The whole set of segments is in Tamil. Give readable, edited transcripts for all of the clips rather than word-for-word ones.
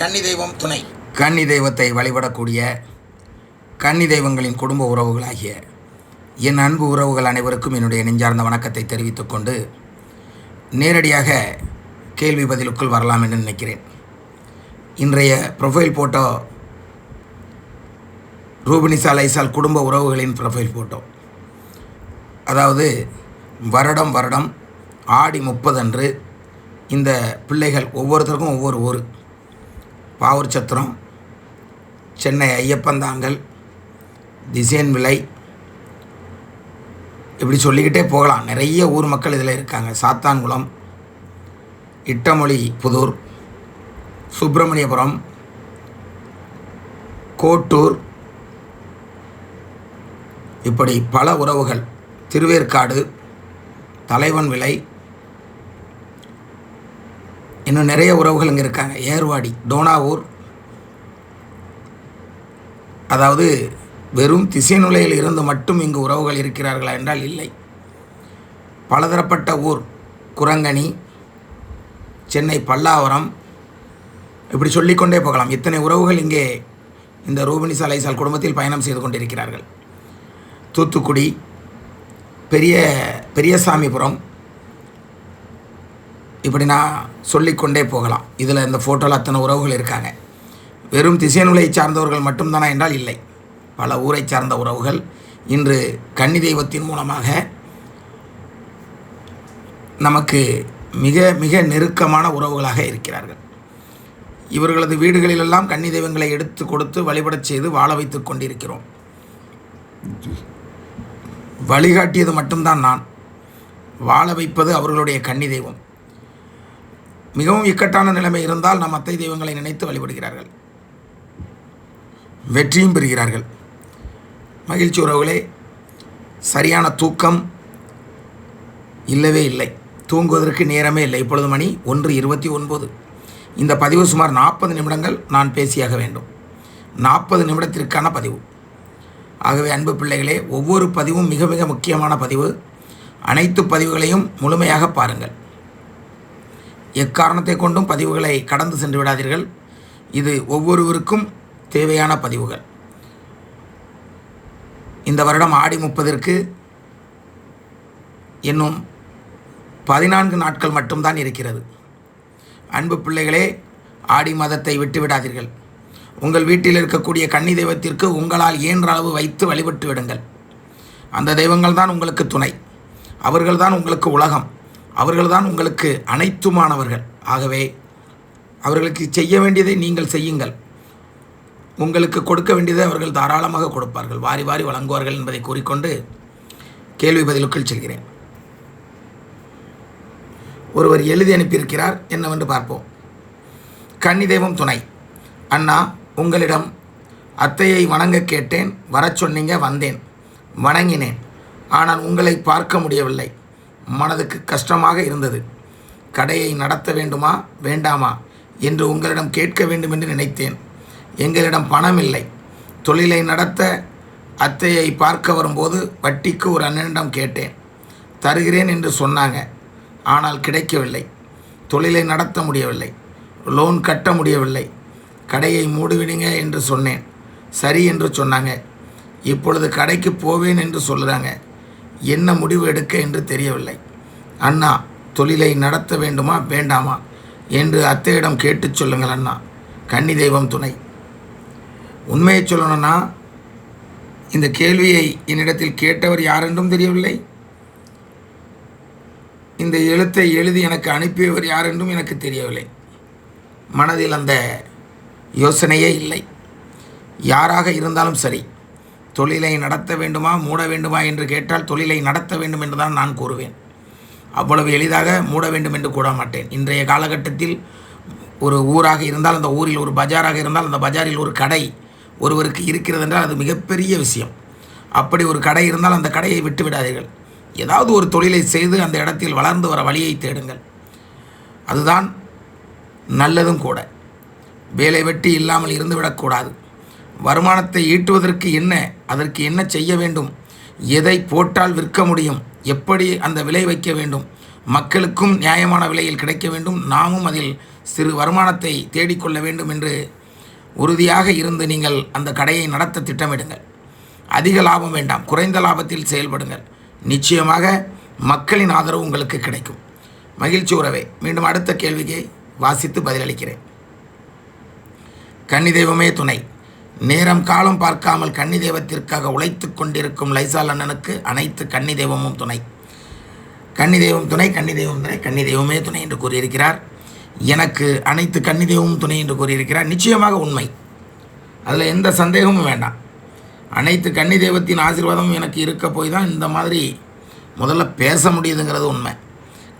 கன்னி தெய்வம் துணை. கன்னி தெய்வத்தை வழிபடக்கூடிய கன்னி தெய்வங்களின் குடும்ப உறவுகளாகிய என் அன்பு உறவுகள் அனைவருக்கும் என்னுடைய நெஞ்சார்ந்த வணக்கத்தை தெரிவித்துக் கொண்டு நேரடியாக கேள்வி பதிலுக்குள் வரலாம் என்று நினைக்கிறேன். இன்றைய ப்ரொஃபைல் ஃபோட்டோ ரூபினிசா லைசால் குடும்ப உறவுகளின் ப்ரொஃபைல் ஃபோட்டோ. அதாவது வருடம் ஆடி 30 அன்று இந்த பிள்ளைகள் ஒவ்வொருத்தருக்கும் ஒவ்வொரு ஊர், பாவூர் சத்திரம், சென்னை ஐயப்பந்தாங்கல், திசேன் விலை, இப்படி சொல்லிக்கிட்டே போகலாம். நிறைய ஊர் மக்கள் இதில் இருக்காங்க. சாத்தான்குளம், இட்டமொழி புதூர், சுப்பிரமணியபுரம், கோட்டூர், இப்படி பல உறவுகள், திருவேற்காடு, தலைவன் விலை, இன்னும் நிறைய உறவுகள் இங்கே இருக்காங்க. ஏர்வாடி, டோனாவூர். அதாவது வெறும் திசைநிலையில் இருந்து மட்டும் இங்கு உறவுகள் இருக்கிறார்களா என்றால் இல்லை. பலதரப்பட்ட ஊர், குரங்கணி, சென்னை பல்லாவரம், இப்படி சொல்லிக்கொண்டே போகலாம். இத்தனை உறவுகள் இங்கே இந்த ரூபினிசா லைசால் குடும்பத்தில் பயணம் செய்து கொண்டிருக்கிறார்கள். தூத்துக்குடி, பெரியசாமிபுரம், இப்படி நான் சொல்லிக்கொண்டே போகலாம். இதில் இந்த ஃபோட்டோவில் அத்தனை உறவுகள் இருக்காங்க. வெறும் திசைநிலை சார்ந்தவர்கள் மட்டும்தானா என்றால் இல்லை. பல ஊரை சார்ந்த உறவுகள் இன்று கன்னி தெய்வத்தின் மூலமாக நமக்கு மிக மிக நெருக்கமான உறவுகளாக இருக்கிறார்கள். இவர்களது வீடுகளிலெல்லாம் கன்னி தெய்வங்களை எடுத்து கொடுத்து வழிபடச் செய்து வாழ வைத்து கொண்டிருக்கிறோம். வழிகாட்டியது மட்டும்தான் நான், வாழ வைப்பது அவர்களுடைய கன்னி தெய்வம். மிகவும் இக்கட்டான நிலைமை இருந்தால் நம் அத்தை தெய்வங்களை நினைத்து வழிபடுகிறார்கள், வெற்றியும் பெறுகிறார்கள். மகிழ்ச்சி உறவுகளே, சரியான தூக்கம் இல்லவே இல்லை, தூங்குவதற்கு நேரமே இல்லை. இப்பொழுது மணி 1:29. இந்த பதிவு சுமார் 40 நிமிடங்கள் நான் பேசியாக வேண்டும். 40 நிமிடத்திற்கான பதிவு. ஆகவே அன்பு பிள்ளைகளே, ஒவ்வொரு பதிவும் மிக மிக முக்கியமான பதிவு. அனைத்து பதிவுகளையும் முழுமையாக பாருங்கள். எக்காரணத்தை கொண்டும் பதிவுகளை கடந்து சென்று விடாதீர்கள். இது ஒவ்வொருவருக்கும் தேவையான பதிவுகள். இந்த வருடம் ஆடி 30ற்கு இன்னும் 14 நாட்கள் மட்டும்தான் இருக்கிறது. அன்பு பிள்ளைகளே, ஆடி மாதத்தை விட்டு விடாதீர்கள். உங்கள் வீட்டில் இருக்கக்கூடிய கன்னி தெய்வத்திற்கு உங்களால் இயன்ற அளவு வைத்து வழிபட்டு விடுங்கள். அந்த தெய்வங்கள் தான் உங்களுக்கு துணை, அவர்கள்தான் உங்களுக்கு உலகம், அவர்கள்தான் உங்களுக்கு அனைத்துமானவர்கள். ஆகவே அவர்களுக்கு செய்ய வேண்டியதை நீங்கள் செய்யுங்கள். உங்களுக்கு கொடுக்க வேண்டியதை அவர்கள் தாராளமாக கொடுப்பார்கள், வாரி வாரி வழங்குவார்கள் என்பதை கூறிக்கொண்டு கேள்வி பதிலுக்குள் செல்கிறேன். ஒருவர் எழுதி அனுப்பியிருக்கிறார், என்னவென்று பார்ப்போம். கன்னி தெய்வம் துணை. அண்ணா, உங்களிடம் அத்தையை வணங்க கேட்டேன், வரச் சொன்னீங்க, வந்தேன், வணங்கினேன். ஆனால் உங்களை பார்க்க முடியவில்லை. மனதுக்கு கஷ்டமாக இருந்தது. கடையை நடத்த வேண்டுமா வேண்டாமா என்று உங்களிடம் கேட்க வேண்டும் என்று நினைத்தேன். எங்களிடம் பணம் இல்லை. தொழிலை நடத்த அத்தையை பார்க்க வரும்போது வட்டிக்கு ஒரு அண்ணனிடம் கேட்டேன், தருகிறேன் என்று சொன்னாங்க. ஆனால் கிடைக்கவில்லை. தொழிலை நடத்த முடியவில்லை, லோன் கட்ட முடியவில்லை. கடையை மூடிவிடுங்க என்று சொன்னேன், சரி என்று சொன்னாங்க. இப்பொழுது கடைக்கு போவேன் என்று சொல்கிறாங்க. என்ன முடிவு எடுக்க என்று தெரியவில்லை. அண்ணா, தொழிலை நடத்த வேண்டுமா வேண்டாமா என்று அத்தையிடம் கேட்டு சொல்லுங்கள் அண்ணா. கன்னி தெய்வம் துணை. உண்மையை சொல்லணும்னா, இந்த கேள்வியை என்னிடத்தில் கேட்டவர் யாரென்றும் தெரியவில்லை. இந்த எழுத்தை எழுதி எனக்கு அனுப்பியவர் யாரென்றும் எனக்கு தெரியவில்லை. மனதில் அந்த யோசனையே இல்லை. யாராக இருந்தாலும் சரி, தொழிலை நடத்த வேண்டுமா மூட வேண்டுமா என்று கேட்டால் தொழிலை நடத்த வேண்டும் என்று தான் நான் கூறுவேன். அவ்வளவு எளிதாக மூட வேண்டும் என்று கூட மாட்டேன். இன்றைய காலகட்டத்தில் ஒரு ஊராக இருந்தால், அந்த ஊரில் ஒரு பஜாராக இருந்தால், அந்த பஜாரில் ஒரு கடை ஒருவருக்கு இருக்கிறது என்றால் அது மிகப்பெரிய விஷயம். அப்படி ஒரு கடை இருந்தால் அந்த கடையை விட்டு விடாதீர்கள். ஏதாவது ஒரு தொழிலை செய்து அந்த இடத்தில் வளர்ந்து வர வழியை தேடுங்கள். அதுதான் நல்லதும் கூட. வேலை வெட்டி இல்லாமல் இருந்துவிடக்கூடாது. வருமானத்தை ஈட்டுவதற்கு அதற்கு என்ன செய்ய வேண்டும், எதை போட்டால் விற்க முடியும், எப்படி அந்த விலை வைக்க வேண்டும், மக்களுக்கும் நியாயமான விலையில் கிடைக்க வேண்டும், நாமும் அதில் சிறு வருமானத்தை தேடிக்கொள்ள வேண்டும் என்று உறுதியாக இருந்து நீங்கள் அந்த கடையை நடத்த திட்டமிடுங்கள். அதிக லாபம் வேண்டாம், குறைந்த லாபத்தில் செயல்படுங்கள். நிச்சயமாக மக்களின் ஆதரவு உங்களுக்கு கிடைக்கும். மகிழ்ச்சி உறவே, மீண்டும் அடுத்த கேள்விக்கு வாசித்து பதிலளிக்கிறேன். கன்னி தெய்வமே துணை. நேரம் காலம் பார்க்காமல் கன்னி தெய்வத்திற்காக உழைத்து கொண்டிருக்கும் லைசால் அண்ணனுக்கு அனைத்து கன்னி தெய்வமும் துணை. கன்னி தெய்வம் துணை, கன்னி தெய்வம் துணை, கன்னி தெய்வமே துணை என்று கூறியிருக்கிறார். எனக்கு அனைத்து கன்னி தெய்வமும் துணை என்று கூறியிருக்கிறார். நிச்சயமாக உண்மை, அதில் எந்த சந்தேகமும் வேண்டாம். அனைத்து கன்னி தெய்வத்தின் ஆசீர்வாதமும் எனக்கு இருக்க போய் தான் இந்த மாதிரி முதல்ல பேச முடியுதுங்கிறது உண்மை.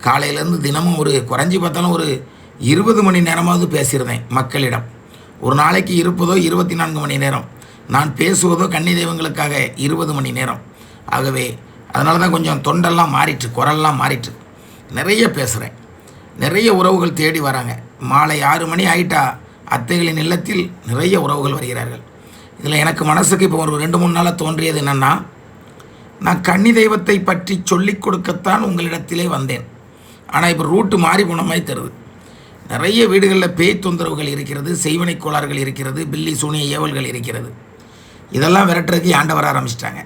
காலையிலேருந்து தினமும் குறைஞ்சி பார்த்தாலும் 20 மணி நேரமாவது பேசியிருந்தேன் மக்களிடம். ஒரு நாளைக்கு இருப்பதோ 24 மணி நேரம், நான் பேசுவதோ கன்னி தெய்வங்களுக்காக 20 மணி நேரம். ஆகவே அதனால தான் கொஞ்சம் தொண்டெல்லாம் மாறிட்டு, குரல்லாம் மாறிட்டு, நிறைய பேசுகிறேன். நிறைய உறவுகள் தேடி வராங்க. மாலை 6 மணி ஆகிட்டா அத்தைகளின் இல்லத்தில் நிறைய உறவுகள் வருகிறார்கள். இதில் எனக்கு மனசுக்கு இப்போ ஒரு 2-3 நாளாக தோன்றியது என்னென்னா, நான் கன்னி தெய்வத்தை பற்றி சொல்லிக் கொடுக்கத்தான் உங்களிடத்திலே வந்தேன். ஆனால் இப்போ ரூட்டு மாறி போன மாதிரி தருது. நிறைய வீடுகளில் பேய் தொந்தரவுகள் இருக்கிறது, செய்வனை கோளாறுகள் இருக்கிறது, பில்லி சூனிய ஏவல்கள் இருக்கிறது. இதெல்லாம் விரட்டுறதுக்கு ஆண்டவர் ஆரம்பிச்சிட்டாங்க.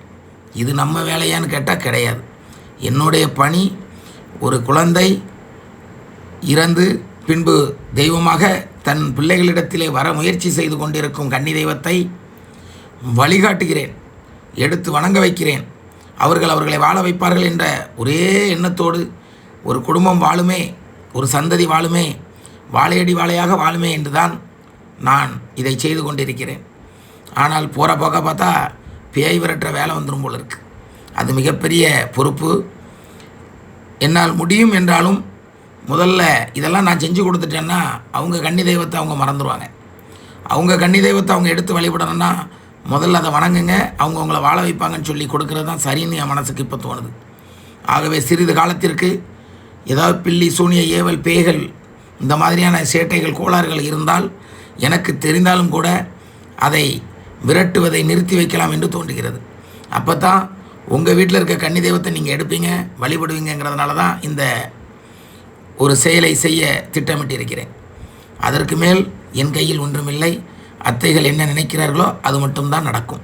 இது நம்ம வேலையான்னு கேட்டால் கிடையாது. என்னுடைய பணி, ஒரு குழந்தை இறந்து பின்பு தெய்வமாக தன் பிள்ளைகளிடத்திலே வர முயற்சி செய்து கொண்டிருக்கும் கன்னி தெய்வத்தை வழிகாட்டுகிறேன், எடுத்து வணங்க வைக்கிறேன். அவர்களை வாழ வைப்பார்கள் என்ற ஒரே எண்ணத்தோடு ஒரு குடும்பம் வாழுமே, ஒரு சந்ததி வாழுமே, வாழையடி வாழையாக வாழுமே என்றுதான் நான் இதை செய்து கொண்டிருக்கிறேன். ஆனால் போகிற போக்க பார்த்தா பேய் விரட்டுற வேலை வந்துடும் போல இருக்குது. அது மிகப்பெரிய பொறுப்பு. என்னால் முடியும் என்றாலும் முதல்ல இதெல்லாம் நான் செஞ்சு கொடுத்துட்டேன்னா அவங்க கன்னி தெய்வத்தை அவங்க மறந்துடுவாங்க. அவங்க கன்னி தெய்வத்தை அவங்க எடுத்து வழிபடணும்னா முதல்ல அதை வணங்குங்க, அவங்க அவங்கள வாழ வைப்பாங்கன்னு சொல்லி கொடுக்கறது தான் சரின்னு என் மனசுக்கு இப்போ தோணுது. ஆகவே சிறிது காலத்திற்கு ஏதாவது பில்லி சூனிய ஏவல் பேய்கள் இந்த மாதிரியான சேட்டைகள் கோளாறுகள் இருந்தால் எனக்கு தெரிந்தாலும் கூட அதை விரட்டுவதை நிறுத்தி வைக்கலாம் என்று தோன்றுகிறது. அப்போ தான் உங்கள் வீட்டில் இருக்க கன்னி தெய்வத்தை நீங்கள் எடுப்பீங்க, வழிபடுவீங்கிறதுனால தான் இந்த ஒரு செயலை செய்ய திட்டமிட்டிருக்கிறேன். அதற்கு மேல் என் கையில் ஒன்றுமில்லை. அத்தைகள் என்ன நினைக்கிறார்களோ அது மட்டும்தான் நடக்கும்.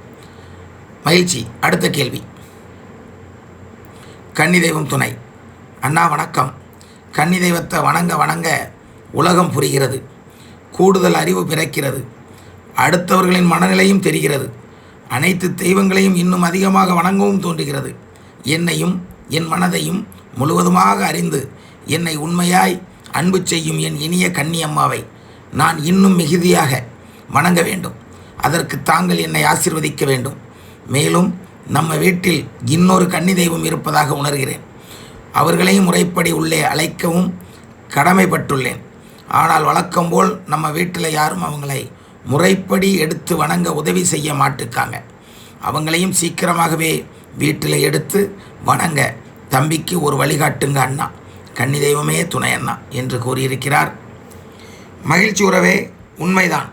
மகிழ்ச்சி. அடுத்த கேள்வி. கன்னி தெய்வம் துணை. அண்ணா வணக்கம். கன்னி தெய்வத்தை வணங்க வணங்க உலகம் புரிகிறது, கூடுதல் அறிவு பிறக்கிறது, அடுத்தவர்களின் மனநிலையும் தெரிகிறது, அனைத்து தெய்வங்களையும் இன்னும் அதிகமாக வணங்கவும் தோன்றுகிறது. என்னையும் என் மனதையும் முழுவதுமாக அறிந்து என்னை உண்மையாய் அன்பு செய்யும் என் இனிய கன்னியம்மாவை நான் இன்னும் மிகுதியாக வணங்க வேண்டும். அதற்கு தாங்கள் என்னை ஆசீர்வதிக்க வேண்டும். மேலும் நம்ம வீட்டில் இன்னொரு கன்னி தெய்வம் இருப்பதாக உணர்கிறேன். அவர்களையும் முறைப்படி உள்ளே அழைக்கவும் கடமைப்பட்டுள்ளேன். ஆனால் வழக்கம்போல் நம்ம வீட்டில் யாரும் அவங்களை முறைப்படி எடுத்து வணங்க உதவி செய்ய மாட்டுக்காங்க. அவங்களையும் சீக்கிரமாகவே வீட்டில் எடுத்து வணங்க தம்பிக்கு ஒரு வழிகாட்டுங்க அண்ணா. கன்னி தெய்வமே துணை அண்ணா என்று கூறியிருக்கிறார். மகிழ்ச்சி உறவே, உண்மைதான்.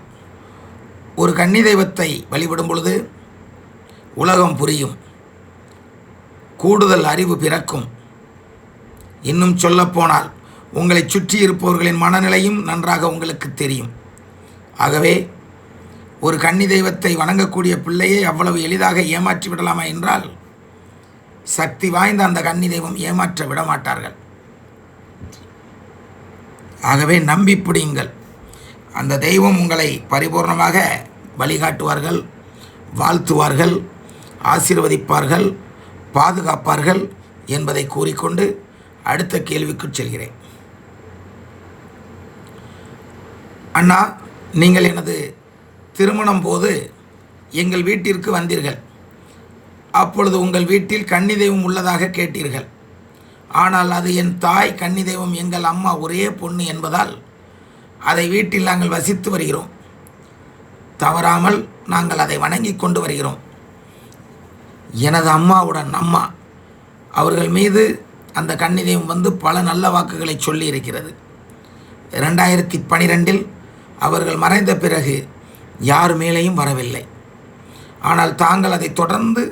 ஒரு கன்னி தெய்வத்தை வழிபடும் பொழுது உலகம் புரியும், கூடுதல் அறிவு பிறக்கும். இன்னும் சொல்லப்போனால் உங்களை சுற்றி இருப்பவர்களின் மனநிலையும் நன்றாக உங்களுக்கு தெரியும். ஆகவே ஒரு கன்னி தெய்வத்தை வணங்கக்கூடிய பிள்ளையை அவ்வளவு எளிதாக ஏமாற்றி விடலாமா என்றால் சக்தி வாய்ந்த அந்த கன்னி தெய்வம் ஏமாற்ற விடமாட்டார்கள். ஆகவே நம்பி பிடியுங்கள். அந்த தெய்வம் உங்களை பரிபூர்ணமாக வழிகாட்டுவார்கள், வாழ்த்துவார்கள், ஆசீர்வதிப்பார்கள், பாதுகாப்பார்கள் என்பதை கூறிக்கொண்டு அடுத்த கேள்விக்கு செல்கிறேன். அண்ணா, நீங்கள் எனது திருமணம் போது எங்கள் வீட்டிற்கு வந்தீர்கள். அப்பொழுது உங்கள் வீட்டில் கன்னி தெய்வம் உள்ளதாக கேட்டீர்கள். ஆனால் அது என் தாய் கன்னி தெய்வம், எங்கள் அம்மா ஒரே பொண்ணு என்பதால் அதை வீட்டில் நாங்கள் வசித்து வருகிறோம். தவறாமல் நாங்கள் அதை வணங்கி கொண்டு வருகிறோம். எனது அம்மாவுடன் அம்மா அவர்கள் மீது அந்த கன்னி தெய்வம் வந்து பல நல்ல வாக்குகளை சொல்லி இருக்கிறது. 2012 அவர்கள் மறைந்த பிறகு யார் மேலேயும் வரவில்லை. ஆனால் தாங்கள் அதை தொடர்ந்து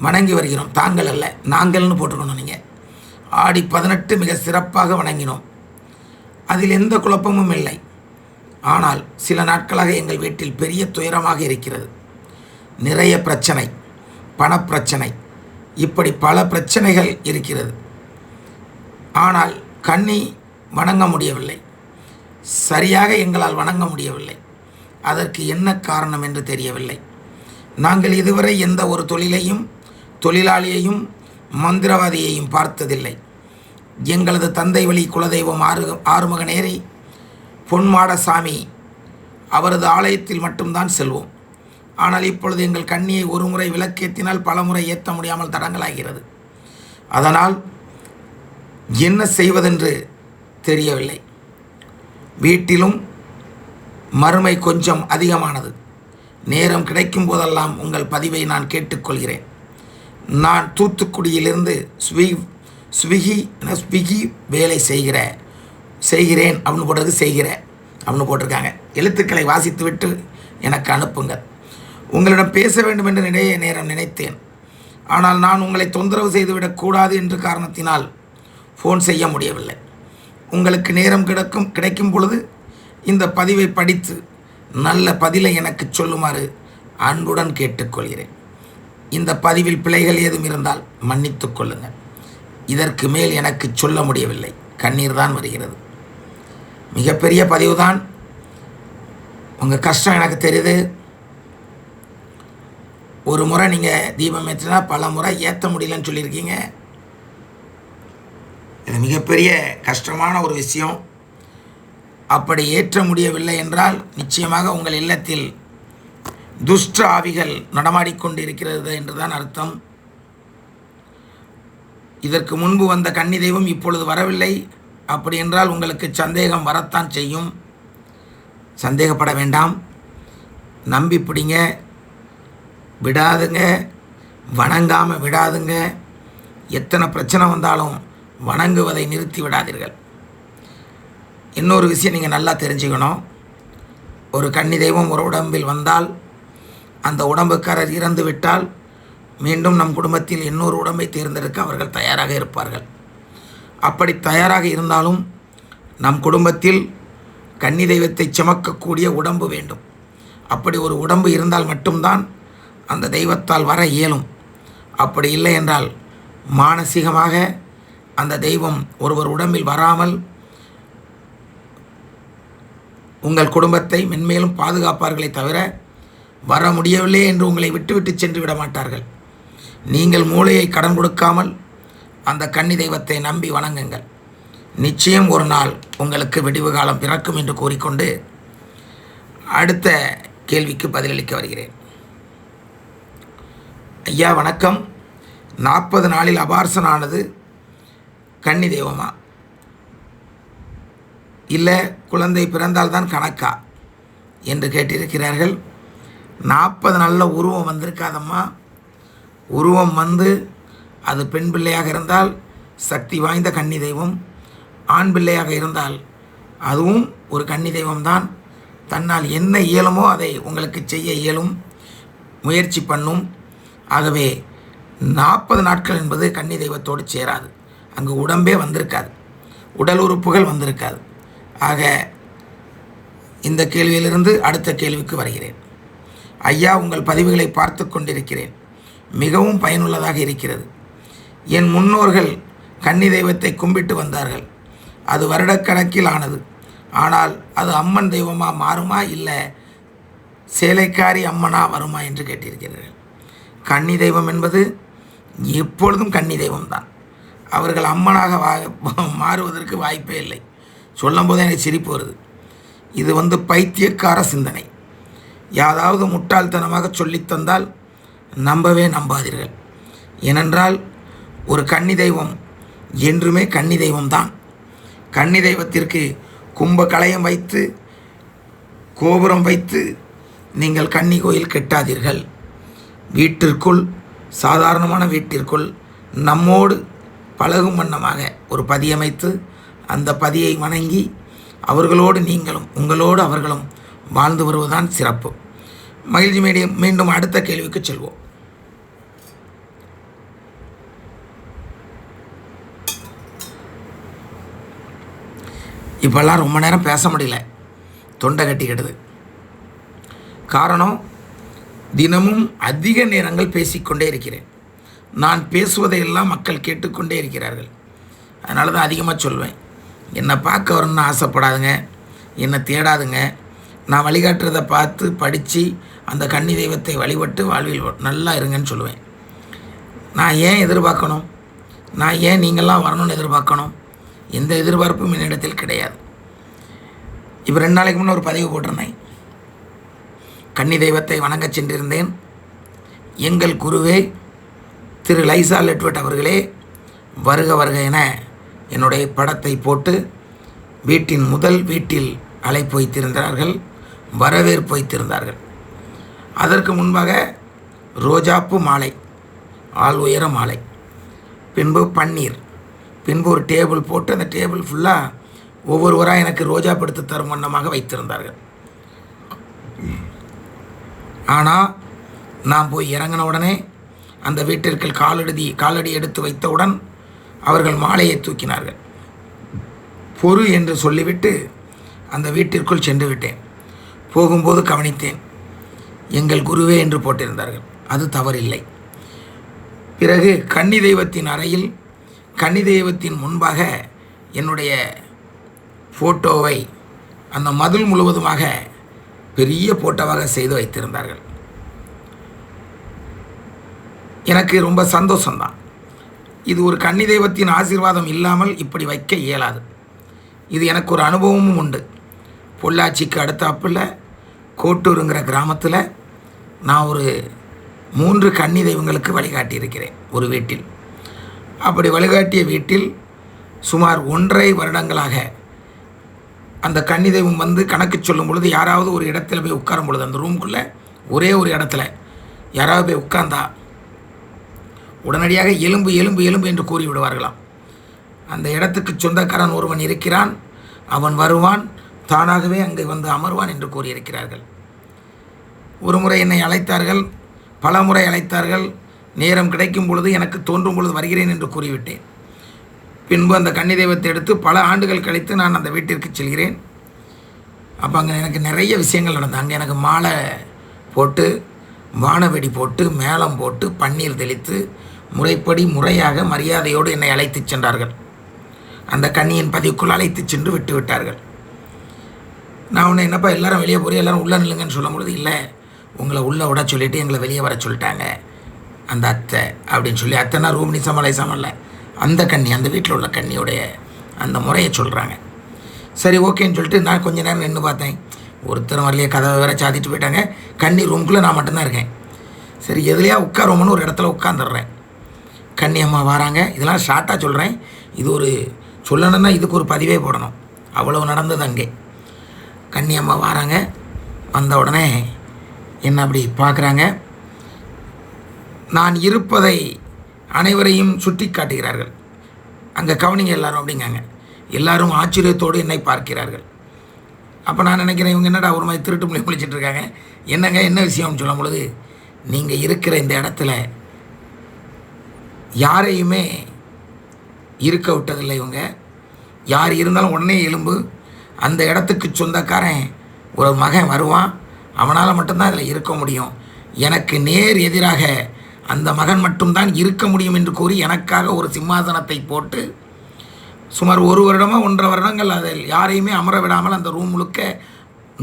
வணங்கி வருகிறோம். தாங்கள் அல்ல, நாங்கள்னு போட்டுக்கணும் நீங்கள். ஆடி 18 மிக சிறப்பாக வணங்கினோம். அதில் எந்த குழப்பமும் இல்லை. ஆனால் சில நாட்களாக எங்கள் வீட்டில் பெரிய துயரமாக இருக்கிறது. நிறைய பிரச்சனை, பணப்பிரச்சனை, இப்படி பல பிரச்சனைகள் இருக்கிறது. ஆனால் கன்னி வணங்க முடியவில்லை. சரியாக எங்களால் வணங்க முடியவில்லை. அதற்கு என்ன காரணம் என்று தெரியவில்லை. நாங்கள் இதுவரை எந்த ஒரு தொழிலாளியையும் மந்திரவாதியையும் பார்த்ததில்லை. எங்களது தந்தை வழி குலதெய்வம் ஆறுமுகநேரி பொன்மாடசாமி அவரது ஆலயத்தில் மட்டும்தான் செல்வோம். ஆனால் இப்பொழுது எங்கள் கன்னியை ஒரு முறை விளக்கேற்றினால் பல முறை ஏற்ற முடியாமல் தடங்கலாகிறது. அதனால் என்ன செய்வதென்று தெரியவில்லை. வீட்டிலும் மறுமை கொஞ்சம் அதிகமானது. நேரம் கிடைக்கும் போதெல்லாம் உங்கள் பதிவை நான் கேட்டுக்கொள்கிறேன். நான் தூத்துக்குடியிலிருந்து ஸ்விக்கி வேலை செய்கிறேன் அப்படின்னு போட்டிருக்காங்க. எழுத்துக்களை வாசித்து விட்டு எனக்கு அனுப்புங்கள். உங்களிடம் பேச வேண்டும் என்று நிறைய நேரம் நினைத்தேன். ஆனால் நான் உங்களை தொந்தரவு செய்துவிடக்கூடாது என்ற காரணத்தினால் ஃபோன் செய்ய முடியவில்லை. உங்களுக்கு நேரம் கிடைக்கும் பொழுது இந்த பதிவை படித்து நல்ல பதிலை எனக்கு சொல்லுமாறு அன்புடன் கேட்டுக்கொள்கிறேன். இந்த பதிவில் பிழைகள் ஏதும் இருந்தால் மன்னித்து கொள்ளுங்கள். இதற்கு மேல் எனக்கு சொல்ல முடியவில்லை. கண்ணீர் தான் வருகிறது. மிகப்பெரிய பதிவு தான். உங்கள் கஷ்டம் எனக்கு தெரியுது. ஒரு முறை நீங்கள் தீபம் ஏற்றினா பல முறை ஏற்ற முடியலன்னு சொல்லியிருக்கீங்க. இது மிகப்பெரிய கஷ்டமான ஒரு விஷயம். அப்படி ஏற்ற முடியவில்லை என்றால் நிச்சயமாக உங்கள் இல்லத்தில் துஷ்ட ஆவிகள் நடமாடிக்கொண்டு இருக்கிறது என்றுதான் அர்த்தம். இதற்கு முன்பு வந்த கன்னி தெய்வம் இப்பொழுது வரவில்லை. அப்படி என்றால் உங்களுக்கு சந்தேகம் வரத்தான் செய்யும். சந்தேகப்பட வேண்டாம். நம்பி பிடிங்க, விடாதுங்க, வணங்காமல் விடாதுங்க. எத்தனை பிரச்சனை வந்தாலும் வணங்குவதை நிறுத்தி விடாதீர்கள். இன்னொரு விஷயம் நீங்கள் நல்லா தெரிஞ்சுக்கணும். ஒரு கன்னி தெய்வம் ஒரு உடம்பில் வந்தால், அந்த உடம்புக்காரர் இறந்து விட்டால் மீண்டும் நம் குடும்பத்தில் இன்னொரு உடம்பை தேர்ந்தெடுக்க அவர்கள் தயாராக இருப்பார்கள். அப்படி தயாராக இருந்தாலும் நம் குடும்பத்தில் கன்னி தெய்வத்தை சுமக்கக்கூடிய உடம்பு வேண்டும். அப்படி ஒரு உடம்பு இருந்தால் மட்டும்தான் அந்த தெய்வத்தால் வர இயலும். அப்படி இல்லை என்றால் மானசீகமாக அந்த தெய்வம் ஒருவர் உடம்பில் வராமல் உங்கள் குடும்பத்தை மென்மேலும் பாதுகாப்பார்களே தவிர வர முடியவில்லை என்று உங்களை விட்டுவிட்டு சென்று விட மாட்டார்கள். நீங்கள் மூளையை கடன் கொடுக்காமல் அந்த கன்னி தெய்வத்தை நம்பி வணங்குங்கள். நிச்சயம் ஒரு நாள் உங்களுக்கு விடிவு காலம் பிறக்கும் என்று கூறிக்கொண்டு அடுத்த கேள்விக்கு பதிலளிக்க வருகிறேன். ஐயா வணக்கம். 40 நாளில் அபார்சன் ஆனது கன்னி தெய்வமா, இல்லை குழந்தை பிறந்தால்தான் கணக்கா என்று கேட்டிருக்கிறார்கள். 40 நாளில் உருவம் வந்திருக்காதம்மா. உருவம் வந்து அது பெண் பிள்ளையாக இருந்தால் சக்தி வாய்ந்த கன்னி தெய்வம், ஆண் பிள்ளையாக இருந்தால் அதுவும் ஒரு கன்னி தெய்வம்தான். தன்னால் என்ன இயலுமோ அதை உங்களுக்கு செய்ய இயலும், முயற்சி பண்ணும். ஆகவே 40 நாட்கள் என்பது கன்னி தெய்வத்தோடு சேராது. அங்கு உடம்பே வந்திருக்காது, உடல் உறுப்புகள் வந்திருக்காது. ஆக இந்த கேள்வியிலிருந்து அடுத்த கேள்விக்கு வருகிறேன். ஐயா, உங்கள் பதிவுகளை பார்த்து கொண்டிருக்கிறேன். மிகவும் பயனுள்ளதாக இருக்கிறது. என் முன்னோர்கள் கன்னி தெய்வத்தை கும்பிட்டு வந்தார்கள். அது வருடக்கணக்கில் ஆனது. ஆனால் அது அம்மன் தெய்வமாக மாறுமா, இல்லை சேலைக்காரி அம்மனா வருமா என்று கேட்டிருக்கிறார்கள். கன்னி தெய்வம் என்பது எப்பொழுதும் கன்னி தெய்வம்தான். அவர்கள் அம்மனாக மாறுவதற்கு வாய்ப்பே இல்லை. சொல்லும் போது எனக்கு சிரிப்பு வருது. இது பைத்தியக்கார சிந்தனை. யாராவது முட்டாள்தனமாக சொல்லித்தந்தால் நம்பவே நம்பாதீர்கள். ஏனென்றால் ஒரு கன்னி தெய்வம் என்றுமே கன்னி தெய்வம்தான். கன்னி தெய்வத்திற்கு கும்ப கலயம் வைத்து கோபுரம் வைத்து நீங்கள் கன்னி கோயில் கட்டாதீர்கள். வீட்டிற்குள், சாதாரணமான வீட்டிற்குள் நம்மோடு பழகும் வண்ணமாக ஒரு பதியமைத்து அந்த பதியை வணங்கி அவர்களோடு நீங்களும் உங்களோடு அவர்களும் வாழ்ந்து வருவதுதான் சிறப்பு. மகிழ்ச்சி மீடியம். மீண்டும் அடுத்த கேள்விக்கு செல்வோம். இப்போல்லாம் ரொம்ப நேரம் பேச முடியல, தொண்டை கட்டிக்கிடுது. காரணம், தினமும் அதிக நேரங்கள் பேசிக்கொண்டே இருக்கிறேன். நான் பேசுவதையெல்லாம் மக்கள் கேட்டுக்கொண்டே இருக்கிறார்கள். அதனால தான் அதிகமாக சொல்வேன், என்னை பார்க்க வரணும்னு ஆசைப்படாதுங்க, என்னை தேடாதுங்க. நான் வழிகாட்டுறதை பார்த்து படித்து அந்த கன்னி தெய்வத்தை வழிபட்டு வாழ்வில் நல்லா இருங்கன்னு சொல்லுவேன். நான் ஏன் எதிர்பார்க்கணும்? நான் ஏன் நீங்கள்லாம் வரணும்னு எதிர்பார்க்கணும்? எந்த எதிர்பார்ப்பும் என்னிடத்தில் கிடையாது. இப்போ 2 நாளைக்கு முன்னே ஒரு பதிவு போட்டிருந்தேன். கன்னி தெய்வத்தை வணங்க சென்றிருந்தேன். எங்கள் குருவே திரு லைசா லெட்வெட் அவர்களே வருக வருக என என்னுடைய படத்தை போட்டு வீட்டின் முதல் வீட்டில் அழைப்பு வைத்திருந்தார்கள், வரவேற்பு வைத்திருந்தார்கள். அதற்கு முன்பாக ரோஜாப்பு மாலை, ஆள் உயர மாலை, பின்பு பன்னீர், பின்பு ஒரு டேபிள் போட்டு அந்த டேபிள் ஃபுல்லாக ஒவ்வொருவராக எனக்கு ரோஜா படுத்து தரும் வண்ணமாக வைத்திருந்தார்கள். ஆனால் நான் போய் இறங்கின உடனே அந்த வீட்டிற்கு காலடி எடுத்து வைத்தவுடன் அவர்கள் மாலையை தூக்கினார்கள். பொறு என்று சொல்லிவிட்டு அந்த வீட்டிற்குள் சென்று விட்டேன். போகும்போது கவனித்தேன், எங்கள் குருவே என்று போட்டிருந்தார்கள். அது தவறில்லை. பிறகு கன்னி தெய்வத்தின் அறையில் கன்னி தெய்வத்தின் முன்பாக என்னுடைய ஃபோட்டோவை அந்த மதில் முழுவதுமாக பெரிய ஃபோட்டோவாக செய்து வைத்திருந்தார்கள். எனக்கு ரொம்ப சந்தோஷம்தான். இது ஒரு கன்னி தெய்வத்தின் ஆசீர்வாதம் இல்லாமல் இப்படி வைக்க இயலாது. இது எனக்கு ஒரு அனுபவமும் உண்டு. பொள்ளாச்சிக்கு அடுத்தாப்பில் கோட்டூருங்கிற கிராமத்தில் நான் ஒரு 3 கன்னி தெய்வங்களுக்கு வழிகாட்டியிருக்கிறேன் ஒரு வீட்டில். அப்படி வழிகாட்டிய வீட்டில் சுமார் 1.5 வருடங்களாக அந்த கன்னி தெய்வம் வந்து கணக்கு சொல்லும் பொழுது யாராவது ஒரு இடத்துல போய் உட்காரும் பொழுது, அந்த ரூமுக்குள்ளே ஒரே ஒரு இடத்துல யாராவது போய் உட்கார்ந்தா உடனடியாக எலும்பு எலும்பு எலும்பு என்று கூறி விடுவார்களாம். அந்த இடத்துக்கு சொந்தக்காரன் ஒருவன் இருக்கிறான், அவன் வருவான், தானாகவே அங்கே வந்து அமர்வான் என்று கூறியிருக்கிறார்கள். ஒரு முறை என்னை அழைத்தார்கள், பல முறை அழைத்தார்கள். நேரம் கிடைக்கும் பொழுது, எனக்கு தோன்றும் பொழுது வருகிறேன் என்று கூறிவிட்டேன். பின்பு அந்த கன்னி தெய்வத்தை எடுத்து பல ஆண்டுகள் கழித்து நான் அந்த வீட்டிற்கு செல்கிறேன். அப்போ அங்கே எனக்கு நிறைய விஷயங்கள் நடந்தது. அங்கே எனக்கு மாலை போட்டு, வானவெடி போட்டு, மேளம் போட்டு, பன்னீர் தெளித்து, முறையாக மரியாதையோடு என்னை அழைத்து சென்றார்கள். அந்த கன்னியின் பதிவுக்குள் அழைத்து சென்று விட்டு விட்டார்கள். நான் ஒன்று, என்னப்பா எல்லாரும் வெளியே போகிறேன், எல்லோரும் உள்ளே நில்லுங்கன்னு சொல்லும் பொழுது, இல்லை உங்களை உள்ளே விட சொல்லிவிட்டு எங்களை வெளியே வர சொல்லிட்டாங்க அந்த அத்தை அப்படின்னு சொல்லி, அத்தைனா ரூம் நிசமலைசம் இல்லை, அந்த கன்னி, அந்த வீட்டில் உள்ள கன்னியோடைய அந்த முறையை சொல்கிறாங்க. சரி ஓகேன்னு சொல்லிட்டு நான் கொஞ்சம் நேரம் நின்று பார்த்தேன். ஒருத்தர் வரலையே, கதவை வேற சாத்திட்டு போயிட்டாங்க. கன்னி ரூமுக்குள்ளே நான் மட்டும்தான் இருக்கேன். சரி எதுலையா உட்காருவோம்னு ஒரு இடத்துல உட்காந்துடுறேன். கன்னி அம்மா வராங்க. இதெல்லாம் ஷார்ட்டாக சொல்கிறேன், இது ஒரு சொல்லணுன்னா இதுக்கு ஒரு பதிவே போடணும், அவ்வளோ நடந்தது அங்கே. கன்னி அம்மா வராங்க. வந்த உடனே என்ன அப்படி பார்க்குறாங்க. நான் இருப்பதை அனைவரையும் சுட்டி காட்டுகிறார்கள். அங்கே கவனிங்க எல்லாரும் அப்படிங்காங்க. எல்லாரும் ஆச்சரியத்தோடு என்னை பார்க்கிறார்கள். அப்போ நான் நினைக்கிறேன், இவங்க என்னடா ஒரு மாதிரி திருட்டு மொழி குளிச்சுட்டு இருக்காங்க, என்னங்க என்ன விஷயம்னு சொல்லும் பொழுது, நீங்கள் இருக்கிற இந்த இடத்துல யாரையுமே இருக்க விட்டதில்லை. இவங்க யார் இருந்தாலும் உடனே எலும்பு, அந்த இடத்துக்கு சொந்தக்காரன் ஒரு மகன் வருவான், அவனால் மட்டும்தான் அதில் இருக்க முடியும். எனக்கு நேர் எதிராக அந்த மகன் மட்டும்தான் இருக்க முடியும் என்று கூறி எனக்காக ஒரு சிம்மாசனத்தை போட்டு சுமார் 1 வருடமோ 1.5 வருடங்கள் அதில் யாரையுமே அமர விடாமல், அந்த ரூம் முழுக்க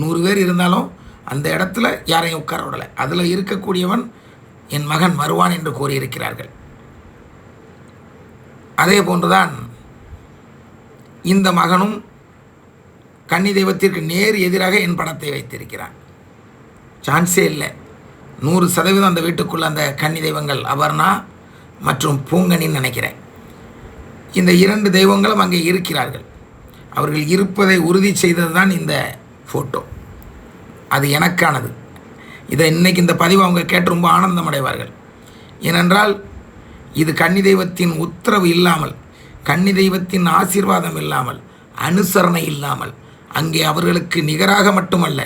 100 பேர் இருந்தாலும் அந்த இடத்துல யாரையும் உட்கார விடலை. அதில் இருக்கக்கூடியவன் என் மகன் வருவான் என்று கூறியிருக்கிறார்கள். அதே போன்றுதான் இந்த மகனும் கன்னி தெய்வத்திற்கு நேர் எதிராக என் படத்தை வைத்திருக்கிறான். சான்ஸே இல்லை. 100% அந்த வீட்டுக்குள்ள அந்த கன்னி தெய்வங்கள் அபர்ணா மற்றும் பூங்கனின்னு நினைக்கிறேன். இந்த 2 தெய்வங்களும் அங்கே இருக்கிறார்கள். அவர்கள் இருப்பதை உறுதி செய்தது தான் இந்த ஃபோட்டோ. அது எனக்கானது. இதை இன்றைக்கி இந்த பதிவு அவங்க கேட்டு ரொம்ப ஆனந்தம் அடைவார்கள். ஏனென்றால் இது கன்னி தெய்வத்தின் உத்தரவு இல்லாமல், கன்னி தெய்வத்தின் ஆசீர்வாதம் இல்லாமல், அனுசரணை இல்லாமல், அங்கே அவர்களுக்கு நிகராக மட்டுமல்ல,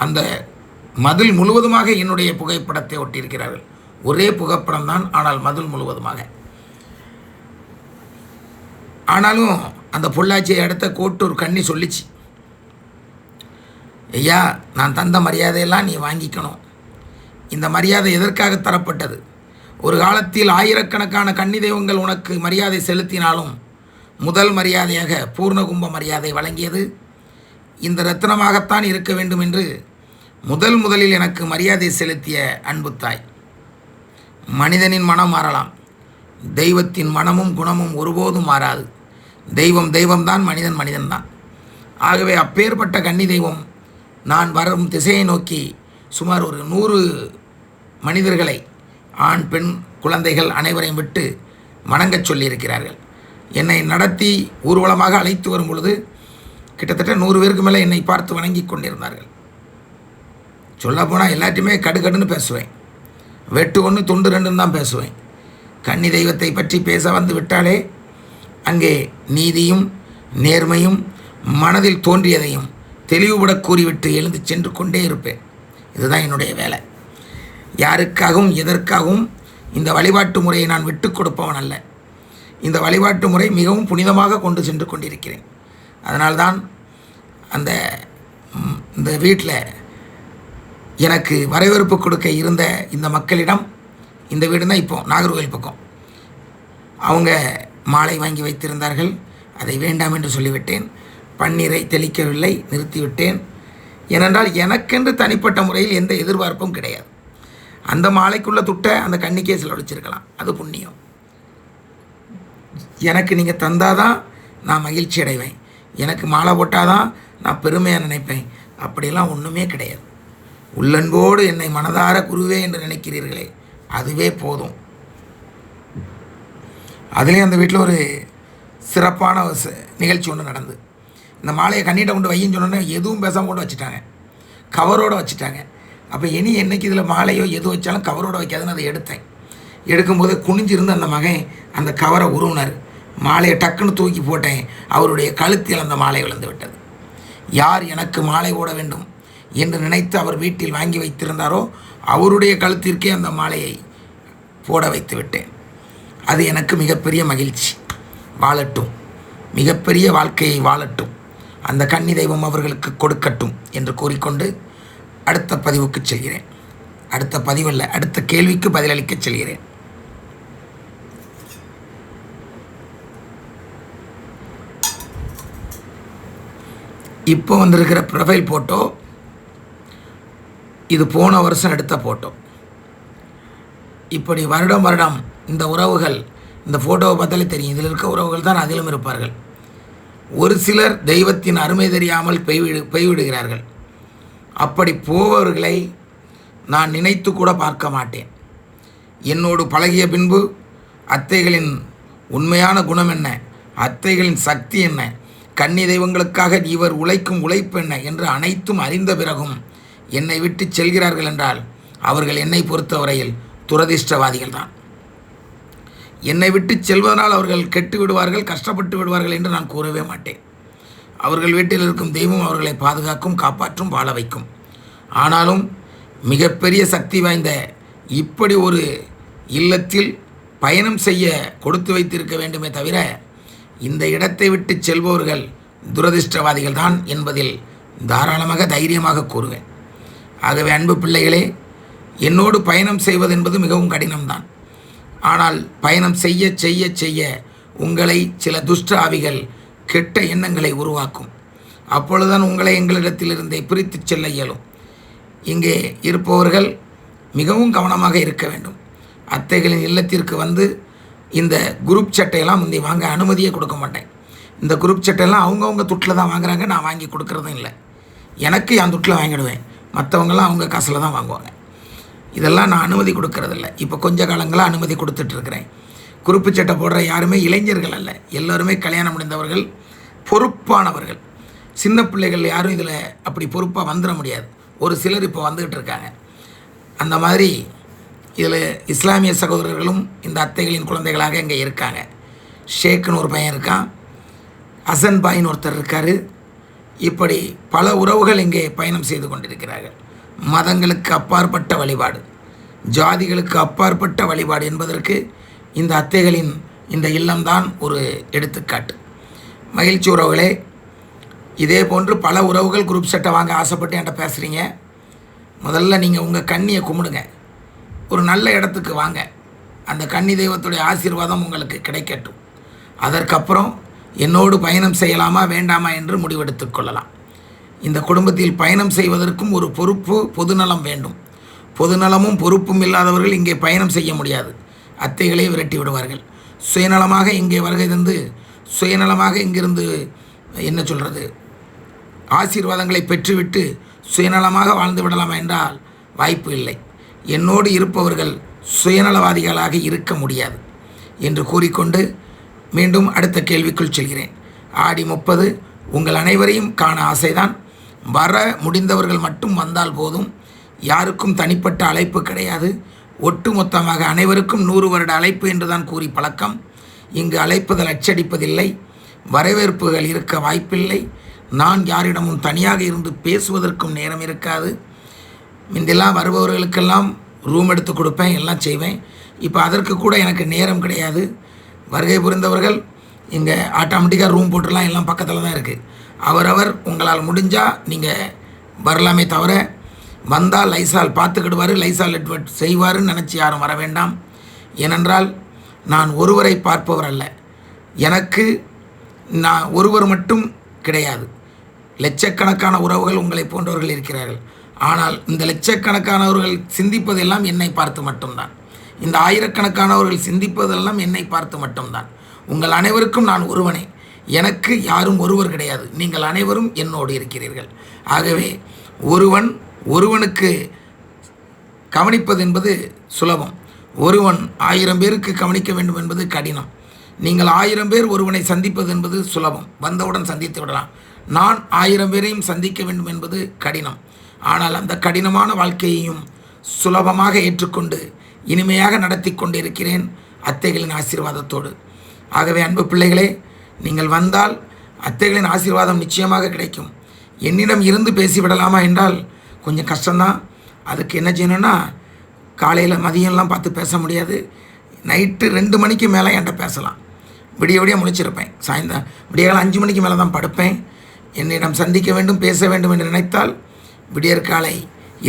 அந்த மதில் முழுவதுமாக என்னுடைய புகைப்படத்தை ஒட்டியிருக்கிறார்கள். ஒரே புகைப்படம் தான், ஆனால் மதில் முழுவதுமாக. ஆனாலும் அந்த பொள்ளாச்சியை அடுத்த கோட்டூர் கன்னி சொல்லிச்சு, ஐயா நான் தந்த மரியாதையெல்லாம் நீ வாங்கிக்கணும். இந்த மரியாதை எதற்காக தரப்பட்டது? ஒரு காலத்தில் ஆயிரக்கணக்கான கன்னி தெய்வங்கள் உனக்கு மரியாதை செலுத்தினாலும் முதல் மரியாதையாக பூர்ணகும்ப மரியாதை வழங்கியது இந்த ரத்தினமாகத்தான் இருக்க வேண்டும் என்று முதலில் எனக்கு மரியாதை செலுத்திய அன்பு தாய். மனிதனின் மனம் மாறலாம், தெய்வத்தின் மனமும் குணமும் ஒருபோதும் மாறாது. தெய்வம்தான், மனிதன்தான். ஆகவே அப்பேற்பட்ட கன்னி தெய்வம் நான் வரும் திசையை நோக்கி சுமார் ஒரு 100 மனிதர்களை, ஆண் பெண் குழந்தைகள் அனைவரையும் விட்டு வணங்கச் சொல்லியிருக்கிறார்கள். என்னை நடத்தி ஊர்வலமாக அழைத்து வரும் பொழுது கிட்டத்தட்ட 100 பேருக்கு மேலே என்னை பார்த்து வணங்கி கொண்டிருந்தார்கள். சொல்லப்போனால் எல்லாத்தையுமே கடுகடுன்னு பேசுவேன், வெட்டு ஒன்று துண்டு ரெண்டுன்னு தான் பேசுவேன். கன்னி தெய்வத்தை பற்றி பேச வந்து விட்டாலே அங்கே நீதியும் நேர்மையும் மனதில் தோன்றியதையும் தெளிவுபட கூறிவிட்டு எழுந்து சென்று கொண்டே இருப்பேன். இதுதான் என்னுடைய வேலை. யாருக்காகவும் எதற்காகவும் இந்த வழிபாட்டு முறையை நான் விட்டு கொடுப்பவன் அல்ல. இந்த வழிபாட்டு முறை மிகவும் புனிதமாக கொண்டு சென்று கொண்டிருக்கிறேன். அதனால்தான் இந்த வீட்டில் எனக்கு வரவேற்பு கொடுக்க இருந்த இந்த மக்களிடம், இந்த வீடுனா இப்போ நாகர்கோவில் பக்கம், அவங்க மாலை வாங்கி வைத்திருந்தார்கள். அதை வேண்டாம் என்று சொல்லிவிட்டேன். பன்னீரை தெளிக்கவில்லை, நிறுத்திவிட்டேன். ஏனென்றால் எனக்கென்று தனிப்பட்ட முறையில் எந்த எதிர்பார்ப்பும் கிடையாது. அந்த மாலைக்குள்ளே துட்ட அந்த கன்னிக்கே செலவழிச்சிருக்கலாம், அது புண்ணியம். எனக்கு நீங்கள் தந்தாதான் நான் மகிழ்ச்சி அடைவேன், எனக்கு மாலை போட்டாதான் நான் பெருமையாக நினைப்பேன். அப்படியெல்லாம் ஒன்றுமே கிடையாது. உள்ளன்போடு என்னை மனதார குருவே என்று நினைக்கிறீர்களே, அதுவே போதும். அதுலேயும் அந்த வீட்டில் ஒரு சிறப்பான நிகழ்ச்சி ஒன்று நடந்து, இந்த மாலையை கண்ணிட்ட கொண்டு வையின்னு சொன்னோன்னே எதுவும் பேசாமல் கொண்டு வச்சுட்டாங்க, கவரோடு வச்சுட்டாங்க. அப்போ இனி என்றைக்கு இதில் மாலையோ எது வச்சாலும் கவரோடு வைக்காதுன்னு அதை எடுத்தேன். எடுக்கும்போது குனிஞ்சிருந்து அந்த மகன் அந்த கவரை உருவினார். மாலையை டக்குன்னு தூக்கி போட்டேன். அவருடைய கழுத்தில் அந்த மாலை விழுந்து விட்டது. யார் எனக்கு மாலை போட வேண்டும் என்று நினைத்து அவர் வீட்டில் வாங்கி வைத்திருந்தாரோ அவருடைய கழுத்திற்கே அந்த மாலையை போட வைத்து விட்டேன். அது எனக்கு மிகப்பெரிய மகிழ்ச்சி. வாழட்டும், மிகப்பெரிய வாழ்க்கையை வாழட்டும், அந்த கன்னி தெய்வம் அவர்களுக்கு கொடுக்கட்டும் என்று கூறிக்கொண்டு அடுத்த பதிவுக்கு செல்கிறேன். அடுத்த பதிவல்ல, அடுத்த கேள்விக்கு பதிலளிக்க செல்கிறேன். இப்போ வந்திருக்கிற ப்ரொஃபைல் ஃபோட்டோ இது போன வருஷம் எடுத்த ஃபோட்டோ. இப்படி வருடம் இந்த உறவுகள், இந்த ஃபோட்டோவை பார்த்தாலே தெரியும், இதில் இருக்க உறவுகள் தான் அதிலும் இருப்பார்கள். ஒரு சிலர் தெய்வத்தின் அருமை தெரியாமல் போய்விடுகிறார்கள். அப்படி போவர்களை நான் நினைத்து கூட பார்க்க மாட்டேன். என்னோடு பழகிய பின்பு அத்தைகளின் உண்மையான குணம் என்ன, அத்தைகளின் சக்தி என்ன, கன்னி தெய்வங்களுக்காக இவர் உழைக்கும் உழைப்பு என்ன என்று அனைத்தும் அறிந்த பிறகும் என்னை விட்டு செல்கிறார்கள் என்றால் அவர்கள் என்னை பொறுத்தவரையில் துரதிர்ஷ்டவாதிகள் தான். என்னை விட்டு செல்வதனால் அவர்கள் கெட்டு விடுவார்கள், கஷ்டப்பட்டு விடுவார்கள் என்று நான் கூறவே மாட்டேன். அவர்கள் வீட்டில் இருக்கும் தெய்வம் அவர்களை பாதுகாக்கும், காப்பாற்றும், வாழ வைக்கும். ஆனாலும் மிகப்பெரிய சக்தி வாய்ந்த இப்படி ஒரு இல்லத்தில் பயணம் செய்ய கொடுத்து வைத்திருக்க வேண்டுமே தவிர இந்த இடத்தை விட்டு செல்பவர்கள் துரதிர்ஷ்டவாதிகள் தான் என்பதில் தாராளமாக தைரியமாக கூறுவேன். ஆகவே அன்பு பிள்ளைகளே, என்னோடு பயணம் செய்வது என்பது மிகவும் கடினம்தான். ஆனால் பயணம் செய்ய செய்ய செய்ய உங்களை சில துஷ்ட ஆவிகள் கெட்ட எண்ணங்களை உருவாக்கும். அப்பொழுதுதான் உங்களை எங்களிடத்திலிருந்தே பிரித்து செல்ல இயலும். இங்கே இருப்பவர்கள் மிகவும் கவனமாக இருக்க வேண்டும். அத்தைகளின் இல்லத்திற்கு வந்து இந்த குரூப் சட்டையெல்லாம் முந்தி வாங்க அனுமதியே கொடுக்க மாட்டேன். இந்த குரூப் சட்டையெல்லாம் அவங்கவுங்க துட்டில் தான் வாங்குறாங்க, நான் வாங்கி கொடுக்குறதும் இல்லை. எனக்கு என் துட்டில் வாங்கிடுவேன், மற்றவங்களாம் அவங்க காசில் தான் வாங்குவாங்க. இதெல்லாம் நான் அனுமதி கொடுக்கறதில்ல. இப்போ கொஞ்ச காலங்களாக அனுமதி கொடுத்துட்ருக்கிறேன். குறுப்பு சட்டை போடுற யாருமே இளைஞர்கள் அல்ல, எல்லோருமே கல்யாணம் முடிந்தவர்கள், பொறுப்பானவர்கள். சின்ன பிள்ளைகள் யாரும் இதில் அப்படி பொறுப்பாக வந்துட முடியாது. ஒரு சிலர் இப்போ வந்துக்கிட்டு இருக்காங்க. அந்த மாதிரி இதில் இஸ்லாமிய சகோதரர்களும் இந்த அத்தைகளின் குழந்தைகளாக இங்கே இருக்காங்க. ஷேக்குன்னு ஒரு பையன் இருக்கான், ஹசன் பாயின்னு ஒருத்தர் இருக்கார். இப்படி பல உறவுகள் இங்கே பயணம் செய்து கொண்டிருக்கிறார்கள். மதங்களுக்கு அப்பாற்பட்ட வழிபாடு, ஜாதிகளுக்கு அப்பாற்பட்ட வழிபாடு என்பதற்கு இந்த அத்தைகளின் இந்த இல்லம்தான் ஒரு எடுத்துக்காட்டு. மகிழ்ச்சி உறவுகளே, இதே போன்று பல உறவுகள் குரூப் செட்டை வாங்க ஆசைப்பட்டு என்கிட்ட பேசுகிறீங்க. முதல்ல நீங்கள் உங்கள் கன்னியை கும்பிடுங்க. ஒரு நல்ல இடத்துக்கு வாங்க. அந்த கன்னி தெய்வத்துடைய ஆசீர்வாதம் உங்களுக்கு கிடைக்கட்டும். அதற்கப்புறம் என்னோடு பயணம் செய்யலாமா வேண்டாமா என்று முடிவெடுத்து கொள்ளலாம். இந்த குடும்பத்தில் பயணம் செய்வதற்கும் ஒரு பொறுப்பு, பொதுநலம் வேண்டும். பொதுநலமும் பொறுப்பும் இல்லாதவர்கள் இங்கே பயணம் செய்ய முடியாது. அத்தைகளே விரட்டி விடுவார்கள். சுயநலமாக இங்கே வருகை தந்து சுயநலமாக இங்கிருந்து என்ன சொல்கிறது, ஆசீர்வாதங்களை பெற்றுவிட்டு சுயநலமாக வாழ்ந்து விடலாம் என்றால் வாய்ப்பு இல்லை. என்னோடு இருப்பவர்கள் சுயநலவாதிகளாக இருக்க முடியாது என்று கூறிக்கொண்டு மீண்டும் அடுத்த கேள்விக்குள் செல்கிறேன். ஆடி 30 உங்கள் அனைவரையும் காண ஆசைதான். வர முடிந்தவர்கள் மட்டும் வந்தால் போதும். யாருக்கும் தனிப்பட்ட அழைப்பு கிடையாது. ஒட்டுமொத்தமாக அனைவருக்கும் 100 வருட அழைப்பு என்று தான் கூறி பழக்கம். இங்கு அழைப்புதல் அச்சடிப்பதில்லை. வரவேற்புகள் இருக்க வாய்ப்பில்லை. நான் யாரிடமும் தனியாக இருந்து பேசுவதற்கும் நேரம் இருக்காது. முந்தெல்லாம் வருபவர்களுக்கெல்லாம் ரூம் எடுத்து கொடுப்பேன், எல்லாம் செய்வேன். இப்போ அதற்கு கூட எனக்கு நேரம் கிடையாது. வருகை புரிந்தவர்கள் இங்கே ஆட்டோமேட்டிக்காக ரூம் போட்டுடலாம், எல்லாம் பக்கத்தில் தான் இருக்குது. அவரவர் உங்களால் முடிஞ்சால் நீங்கள் வரலாமே தவிர, வந்தால் லைசால் பார்த்துக்கிடுவார், லைசால் எட்வர்ட் செய்வாருன்னு நினச்சி யாரும் வர வேண்டாம். ஏனென்றால் நான் ஒருவரை பார்ப்பவர் அல்ல. எனக்கு நான் ஒருவர் மட்டும் கிடையாது. லட்சக்கணக்கான உறவுகள் உங்களை போன்றவர்கள் இருக்கிறார்கள். ஆனால் இந்த லட்சக்கணக்கானவர்கள் சிந்திப்பதெல்லாம் என்னை பார்த்து மட்டும்தான். இந்த ஆயிரக்கணக்கானவர்கள் சிந்திப்பதெல்லாம் என்னை பார்த்து மட்டும்தான். உங்கள் அனைவருக்கும் நான் ஒருவனே. எனக்கு யாரும் ஒருவர் கிடையாது. நீங்கள் அனைவரும் என்னோடு இருக்கிறீர்கள். ஆகவே ஒருவனுக்கு கவனிப்பது என்பது சுலபம். ஒருவன் 1000 பேருக்கு கவனிக்க வேண்டும் என்பது கடினம். நீங்கள் 1000 பேர் ஒருவனை சந்திப்பது என்பது சுலபம், வந்தவுடன் சந்தித்து விடலாம். நான் 1000 பேரையும் சந்திக்க வேண்டும் என்பது கடினம். ஆனால் அந்த கடினமான வாழ்க்கையையும் சுலபமாக ஏற்றுக்கொண்டு இனிமையாக நடத்தி கொண்டிருக்கிறேன் அத்தைகளின் ஆசீர்வாதத்தோடு. ஆகவே அன்பு பிள்ளைகளே, நீங்கள் வந்தால் அத்தைகளின் ஆசீர்வாதம் நிச்சயமாக கிடைக்கும். என்னிடம் இருந்து பேசிவிடலாமா என்றால் கொஞ்சம் கஷ்டம்தான். அதுக்கு என்ன செய்யணும்னா, காலையில் மதியம்லாம் பார்த்து பேச முடியாது. நைட்டு 2 மணிக்கு மேலே என்கிட்ட பேசலாம். விடிய முழிச்சிருப்பேன். சாயந்தரம் விடியகாலம் 5 மணிக்கு மேலே தான் படுப்பேன். என்னிடம் சந்திக்க வேண்டும், பேச வேண்டும் என்று நினைத்தால் விடியற்காலை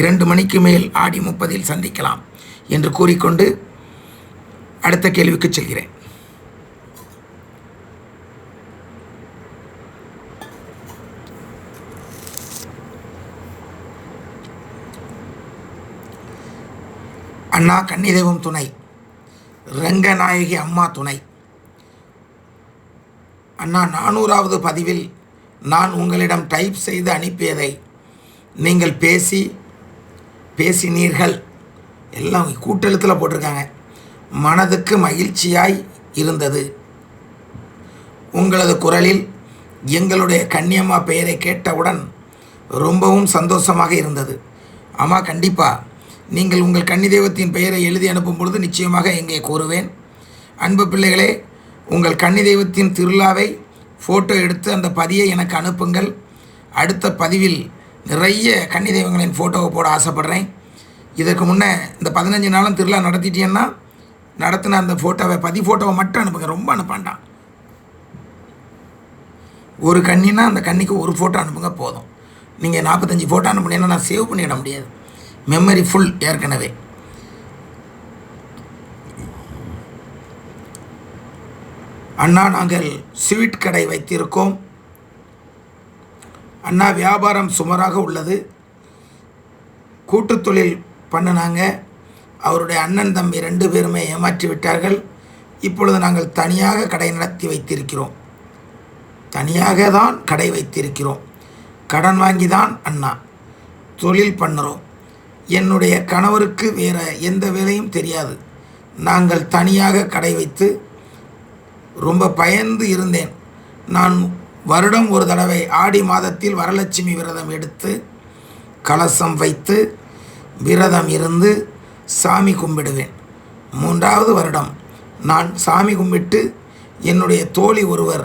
2 மணிக்கு மேல் ஆடி 30 சந்திக்கலாம் என்று கூறிக்கொண்டு அடுத்த கேள்விக்கு செல்கிறேன். அண்ணா கன்னிதெய்வம் துணை, ரங்கநாயகி அம்மா துணை. அண்ணா 400வது பதிவில் நான் உங்களிடம் டைப் செய்து அனுப்பியதை நீங்கள் பேசினீர்கள். எல்லாம் கூட்டெழுத்தில் போட்டிருக்காங்க. மனதுக்கு மகிழ்ச்சியாய் இருந்தது. உங்களது குரலில் எங்களுடைய கன்னியம்மா பெயரை கேட்டவுடன் ரொம்பவும் சந்தோஷமாக இருந்தது. அம்மா, கண்டிப்பாக நீங்கள் உங்கள் கன்னி தெய்வத்தின் பெயரை எழுதி அனுப்பும் பொழுது நிச்சயமாக இங்கே கூறுவேன். அன்பு பிள்ளைகளே, உங்கள் கன்னி தெய்வத்தின் திருவிழாவை ஃபோட்டோ எடுத்து அந்த பதியை எனக்கு அனுப்புங்கள். அடுத்த பதிவில் நிறைய கன்னி தெய்வங்களின் ஃபோட்டோவை போட ஆசைப்பட்றேன். இதற்கு முன்னே இந்த 15 நாளும் திருவிழா நடத்திட்டீங்கன்னா நடத்தின அந்த ஃபோட்டோவை ஃபோட்டோவை மட்டும் அனுப்புங்க. ரொம்ப அனுப்பாண்டாம். ஒரு கன்னின்னா அந்த கன்னிக்கு ஒரு ஃபோட்டோ அனுப்புங்க போதும். நீங்கள் 45 ஃபோட்டோ அனுப்புனீங்கன்னா நான் சேவ் பண்ணிட முடியாது. மெமரி ஃபுல் ஏற்கனவே. அண்ணா, நாங்கள் ஸ்வீட் கடை வைத்திருக்கோம். அண்ணா, வியாபாரம் சுமாராக உள்ளது. கூட்டு தொழில் பண்ணினாங்க. அவருடைய அண்ணன் தம்பி 2 பேருமே ஏமாற்றி விட்டார்கள். இப்பொழுது நாங்கள் தனியாக கடை நடத்தி வைத்திருக்கிறோம். தனியாக தான் கடை வைத்திருக்கிறோம். கடன் வாங்கி தான் அண்ணா தொழில் பண்ணுறோம். என்னுடைய கணவருக்கு வேறு எந்த வேலையும் தெரியாது. நாங்கள் தனியாக கடை வைத்து ரொம்ப பயந்து இருந்தேன். நான் வருடம் ஒரு தடவை ஆடி மாதத்தில் வரலட்சுமி விரதம் எடுத்து கலசம் வைத்து விரதம் இருந்து சாமி கும்பிடுவேன். 3வது வருடம் நான் சாமி கும்பிட்டு என்னுடைய தோழி ஒருவர்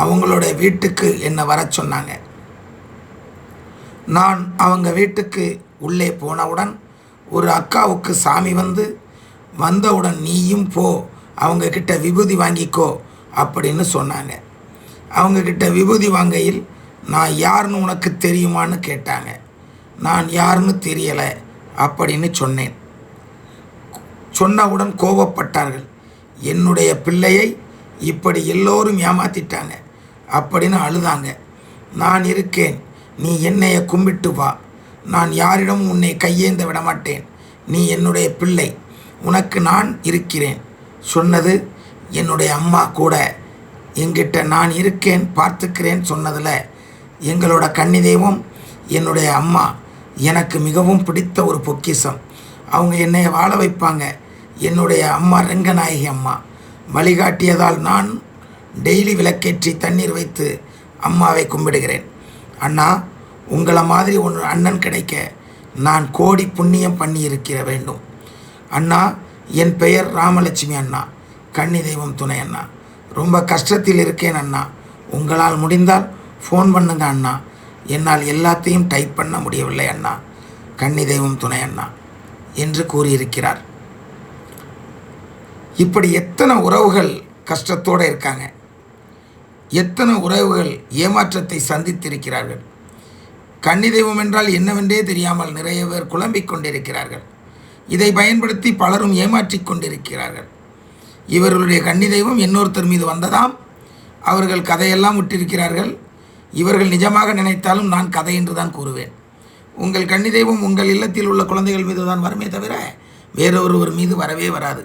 அவங்களுடைய வீட்டுக்கு என்னை வர சொன்னாங்க. நான் அவங்க வீட்டுக்கு உள்ளே போனவுடன் ஒரு அக்காவுக்கு சாமி வந்தவுடன் நீயும் போ, அவங்கக்கிட்ட விபூதி வாங்கிக்கோ அப்படின்னு சொன்னாங்க. அவங்கக்கிட்ட விபூதி வாங்கையில் நான் யாருன்னு உனக்கு தெரியுமான்னு கேட்டாங்க. நான் யாருன்னு தெரியலை அப்படின்னு சொன்னேன். சொன்னவுடன் கோபப்பட்டார்கள். என்னுடைய பிள்ளையை இப்படி எல்லோரும் ஏமாற்றிட்டாங்க அப்படின்னு அழுதாங்க. நான் இருக்கேன், நீ என்னைய கும்பிட்டு வா, நான் யாரிடமும் உன்னை கையேந்த விடமாட்டேன், நீ என்னுடைய பிள்ளை, உனக்கு நான் இருக்கிறேன் சொன்னது என்னுடைய அம்மா கூட. என்கிட்ட நான் இருக்கேன் பார்த்துக்கிறேன் சொன்னதில் எங்களோட கன்னி தெய்வம் என்னுடைய அம்மா எனக்கு மிகவும் பிடித்த ஒரு பொக்கிஷம். அவங்க என்னை வாழ வைப்பாங்க. என்னுடைய அம்மா ரங்கநாயகி அம்மா வழிகாட்டியதால் நான் டெய்லி விளக்கேற்றி தண்ணீர் வைத்து அம்மாவை கும்பிடுகிறேன். அண்ணா, உங்களை மாதிரி ஒரு அண்ணன் கிடைக்க நான் கோடி புண்ணியம் பண்ணி இருக்கிற வேண்டும். அண்ணா, என் பெயர் ராமலட்சுமி அண்ணா, கன்னி தெய்வம் துணை அண்ணா. ரொம்ப கஷ்டத்தில் இருக்கேன் அண்ணா, உங்களால் முடிந்தால் ஃபோன் பண்ணுங்க அண்ணா, என்னால் எல்லாத்தையும் டைப் பண்ண முடியவில்லை அண்ணா, கன்னி தெய்வம் துணை அண்ணா என்று கூறியிருக்கிறார். இப்படி எத்தனை உறவுகள் கஷ்டத்தோடு இருக்காங்க, எத்தனை உறவுகள் ஏமாற்றத்தை சந்தித்திருக்கிறார்கள். கன்னி தெய்வம் என்றால் என்னவென்றே தெரியாமல் நிறைய பேர் குழம்பிக் கொண்டிருக்கிறார்கள். இதை பயன்படுத்தி பலரும் ஏமாற்றிக் கொண்டிருக்கிறார்கள். இவர்களுடைய கன்னி தெய்வம் இன்னொருத்தர் மீது வந்ததாம், அவர்கள் கதையெல்லாம் விட்டிருக்கிறார்கள். இவர்கள் நிஜமாக நினைத்தாலும் நான் கதை என்று தான் கூறுவேன். உங்கள் கன்னி தெய்வம் உங்கள் இல்லத்தில் உள்ள குழந்தைகள் மீது தான் வருமே தவிர வேறொருவர் மீது வரவே வராது.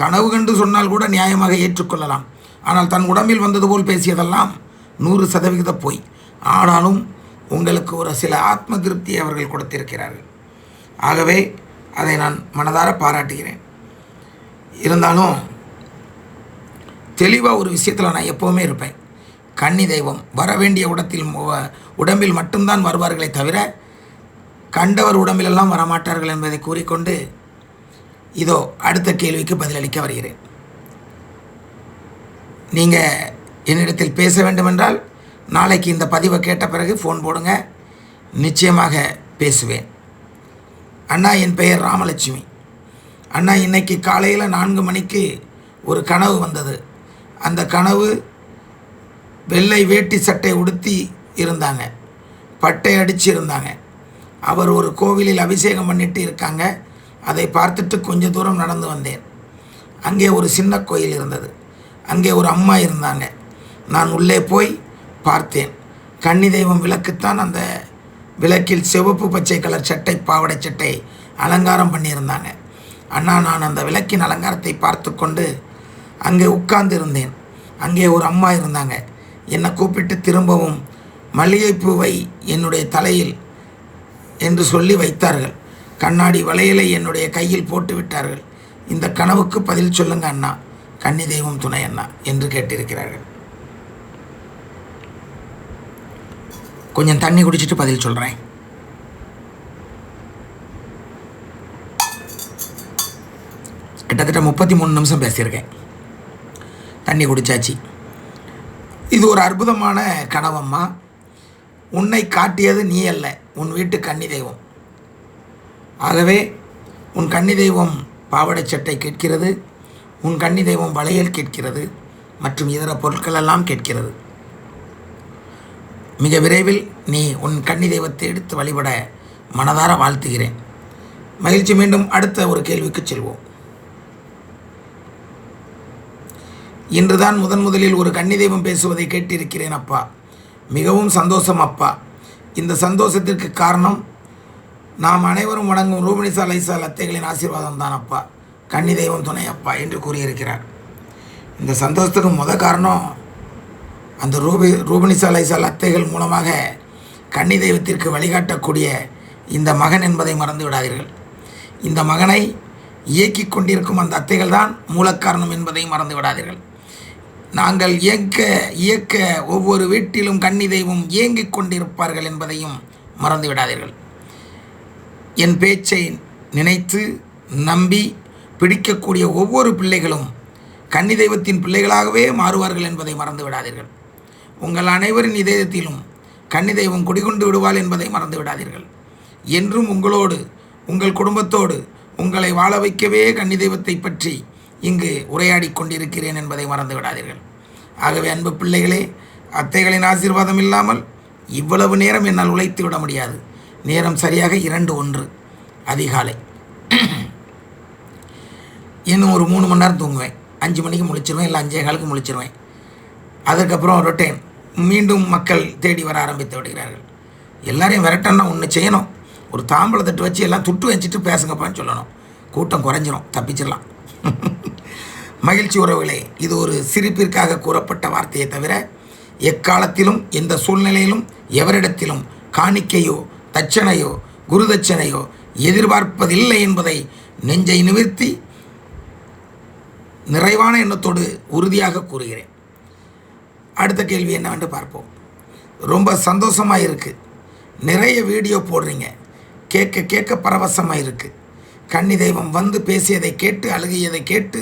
கனவு கண்டு சொன்னால் கூட நியாயமாக ஏற்றுக்கொள்ளலாம். ஆனால் தன் உடம்பில் வந்தது போல் பேசியதெல்லாம் 100% பொய். ஆனாலும் உங்களுக்கு ஒரு சில ஆத்ம திருப்தியை அவர்கள் கொடுத்திருக்கிறார்கள். ஆகவே அதை நான் மனதார பாராட்டுகிறேன். இருந்தாலும் தெளிவாக ஒரு விஷயத்தில் நான் எப்போவுமே இருப்பேன். கன்னி தெய்வம் வர வேண்டிய உடம்பில் மட்டும்தான் வருவார்களே தவிர கண்டவர் உடம்பிலெல்லாம் வரமாட்டார்கள் என்பதை கூறிக்கொண்டு இதோ அடுத்த கேள்விக்கு பதிலளிக்க வருகிறேன். நீங்கள் என்னிடத்தில் பேச வேண்டுமென்றால் நாளைக்கு இந்த பதிவை கேட்ட பிறகு ஃபோன் போடுங்க, நிச்சயமாக பேசுவேன். அண்ணா, என் பெயர் ராமலட்சுமி. அண்ணா, இன்னைக்கு காலையில் 4 மணிக்கு ஒரு கனவு வந்தது. அந்த கனவு வெள்ளை வேட்டி சட்டை உடுத்தி இருந்தாங்க, பட்டை அடித்து இருந்தாங்க. அவர் ஒரு கோவிலில் அபிஷேகம் பண்ணிட்டு இருக்காங்க. அதை பார்த்துட்டு கொஞ்சம் தூரம் நடந்து வந்தேன். அங்கே ஒரு சின்ன கோயில் இருந்தது. அங்கே ஒரு அம்மா இருந்தாங்க. நான் உள்ளே போய் பார்த்தேன். கன்னி தெய்வம் விளக்குத்தான். அந்த விளக்கில் சிவப்பு பச்சை கலர் சட்டை, பாவாடை சட்டை அலங்காரம் பண்ணியிருந்தாங்க. அண்ணா, நான் அந்த விளக்கின் அலங்காரத்தை பார்த்து கொண்டு அங்கே உட்கார்ந்து இருந்தேன். அங்கே ஒரு அம்மா இருந்தாங்க. என்னை கூப்பிட்டு திரும்பவும் மல்லிகைப்பூவை என்னுடைய தலையில் என்று சொல்லி வைத்தார்கள். கண்ணாடி வளையலை என்னுடைய கையில் போட்டு விட்டார்கள். இந்த கனவுக்கு பதில் சொல்லுங்க அண்ணா, கன்னி தெய்வம் துணை அண்ணா என்று கேட்டிருக்கிறார்கள். கொஞ்சம் தண்ணி குடிச்சிட்டு பதில் சொல்கிறேன். கிட்டத்தட்ட 33 நிமிஷம் பேசியிருக்கேன். தண்ணி குடித்தாச்சு. இது ஒரு அற்புதமான கனவம்மா. உன்னை காட்டியது நீ அல்ல, உன் வீட்டு கன்னி தெய்வம். ஆகவே உன் கன்னி தெய்வம் பாவாடை சட்டை கேட்கிறது, உன் கன்னி தெய்வம் வளையல் கேட்கிறது, மற்றும் இதர பொருட்கள் எல்லாம் கேட்கிறது. மிக விரைவில் நீ உன் கன்னி தெய்வத்தை எடுத்து வழிபட மனதார வாழ்த்துகிறேன். மகிழ்ச்சி. மீண்டும் அடுத்த ஒரு கேள்விக்கு செல்வோம். இன்றுதான் முதலில் ஒரு கன்னி தெய்வம் பேசுவதை கேட்டிருக்கிறேன் அப்பா. மிகவும் சந்தோஷம் அப்பா. இந்த சந்தோஷத்திற்கு காரணம் நாம் அனைவரும் வணங்கும் ரூபனிசா லைசா அத்தைகளின் ஆசீர்வாதம் தான் அப்பா, கன்னி தெய்வம் துணை அப்பா என்று கூறியிருக்கிறார். இந்த சந்தோஷத்துக்கு காரணம் அந்த ரூபனிசா லைசா அத்தைகள் மூலமாக கன்னி தெய்வத்திற்கு வழிகாட்டக்கூடிய இந்த மகன் என்பதை மறந்து விடாதீர்கள். இந்த மகனை இயக்கி கொண்டிருக்கும் அந்த அத்தைகள் தான் மூலக்காரணம் என்பதை மறந்து விடாதீர்கள். நாங்கள் இயக்க ஒவ்வொரு வீட்டிலும் கன்னி தெய்வம் இயங்கிக் கொண்டிருப்பார்கள் என்பதையும் மறந்து விடாதீர்கள். என் பேச்சை நினைத்து நம்பி பிடிக்கக்கூடிய ஒவ்வொரு பிள்ளைகளும் கன்னி தெய்வத்தின் பிள்ளைகளாகவே மாறுவார்கள் என்பதை மறந்து விடாதீர்கள். உங்கள் அனைவரின் இதயத்திலும் கன்னி தெய்வம் குடிகொண்டு விடுவாள் என்பதை மறந்து விடாதீர்கள். என்றும் உங்களோடு, உங்கள் குடும்பத்தோடு உங்களை வாழ வைக்கவே கன்னி தெய்வத்தை பற்றி இங்கு உரையாடி கொண்டிருக்கிறேன் என்பதை மறந்து விடாதீர்கள். ஆகவே அன்பு பிள்ளைகளே, அத்தைகளின் ஆசீர்வாதம் இல்லாமல் இவ்வளவு நேரம் என்னால் உழைத்து விட முடியாது. நேரம் சரியாக 2:01 அதிகாலை. இன்னும் ஒரு 3 மணி நேரம் தூங்குவேன். 5 மணிக்கு முழிச்சிருவேன், இல்லை 5:15க்கு முழிச்சிருவேன். அதுக்கப்புறம் ரொட்டேன். மீண்டும் மக்கள் தேடி வர ஆரம்பித்து விடுகிறார்கள். எல்லாரையும் விரட்டன்னா ஒன்று செய்யணும். ஒரு தாம்பளை தட்டு வச்சு எல்லாம் துட்டு வச்சுட்டு பேசுங்கப்பான்னு சொல்லணும். கூட்டம் குறைஞ்சிரும், தப்பிச்சிடலாம். மகிழ்ச்சி உறவுகளே, இது ஒரு சிரிப்பிற்காக கூறப்பட்ட வார்த்தையை தவிர எக்காலத்திலும் எந்த சூழ்நிலையிலும் எவரிடத்திலும் காணிக்கையோ தட்சணையோ குருதட்சணையோ எதிர்பார்ப்பதில்லை என்பதை நெஞ்சை நிமிர்த்தி நிறைவான எண்ணத்தோடு உறுதியாக கூறுகிறேன். அடுத்த கேள்வி என்னவென்று பார்ப்போம். ரொம்ப சந்தோஷமாக இருக்குது. நிறைய வீடியோ போடுறீங்க. கேட்க கேட்க பரவசமாக இருக்குது. கன்னி தெய்வம் வந்து பேசியதை கேட்டு அழுகையதை கேட்டு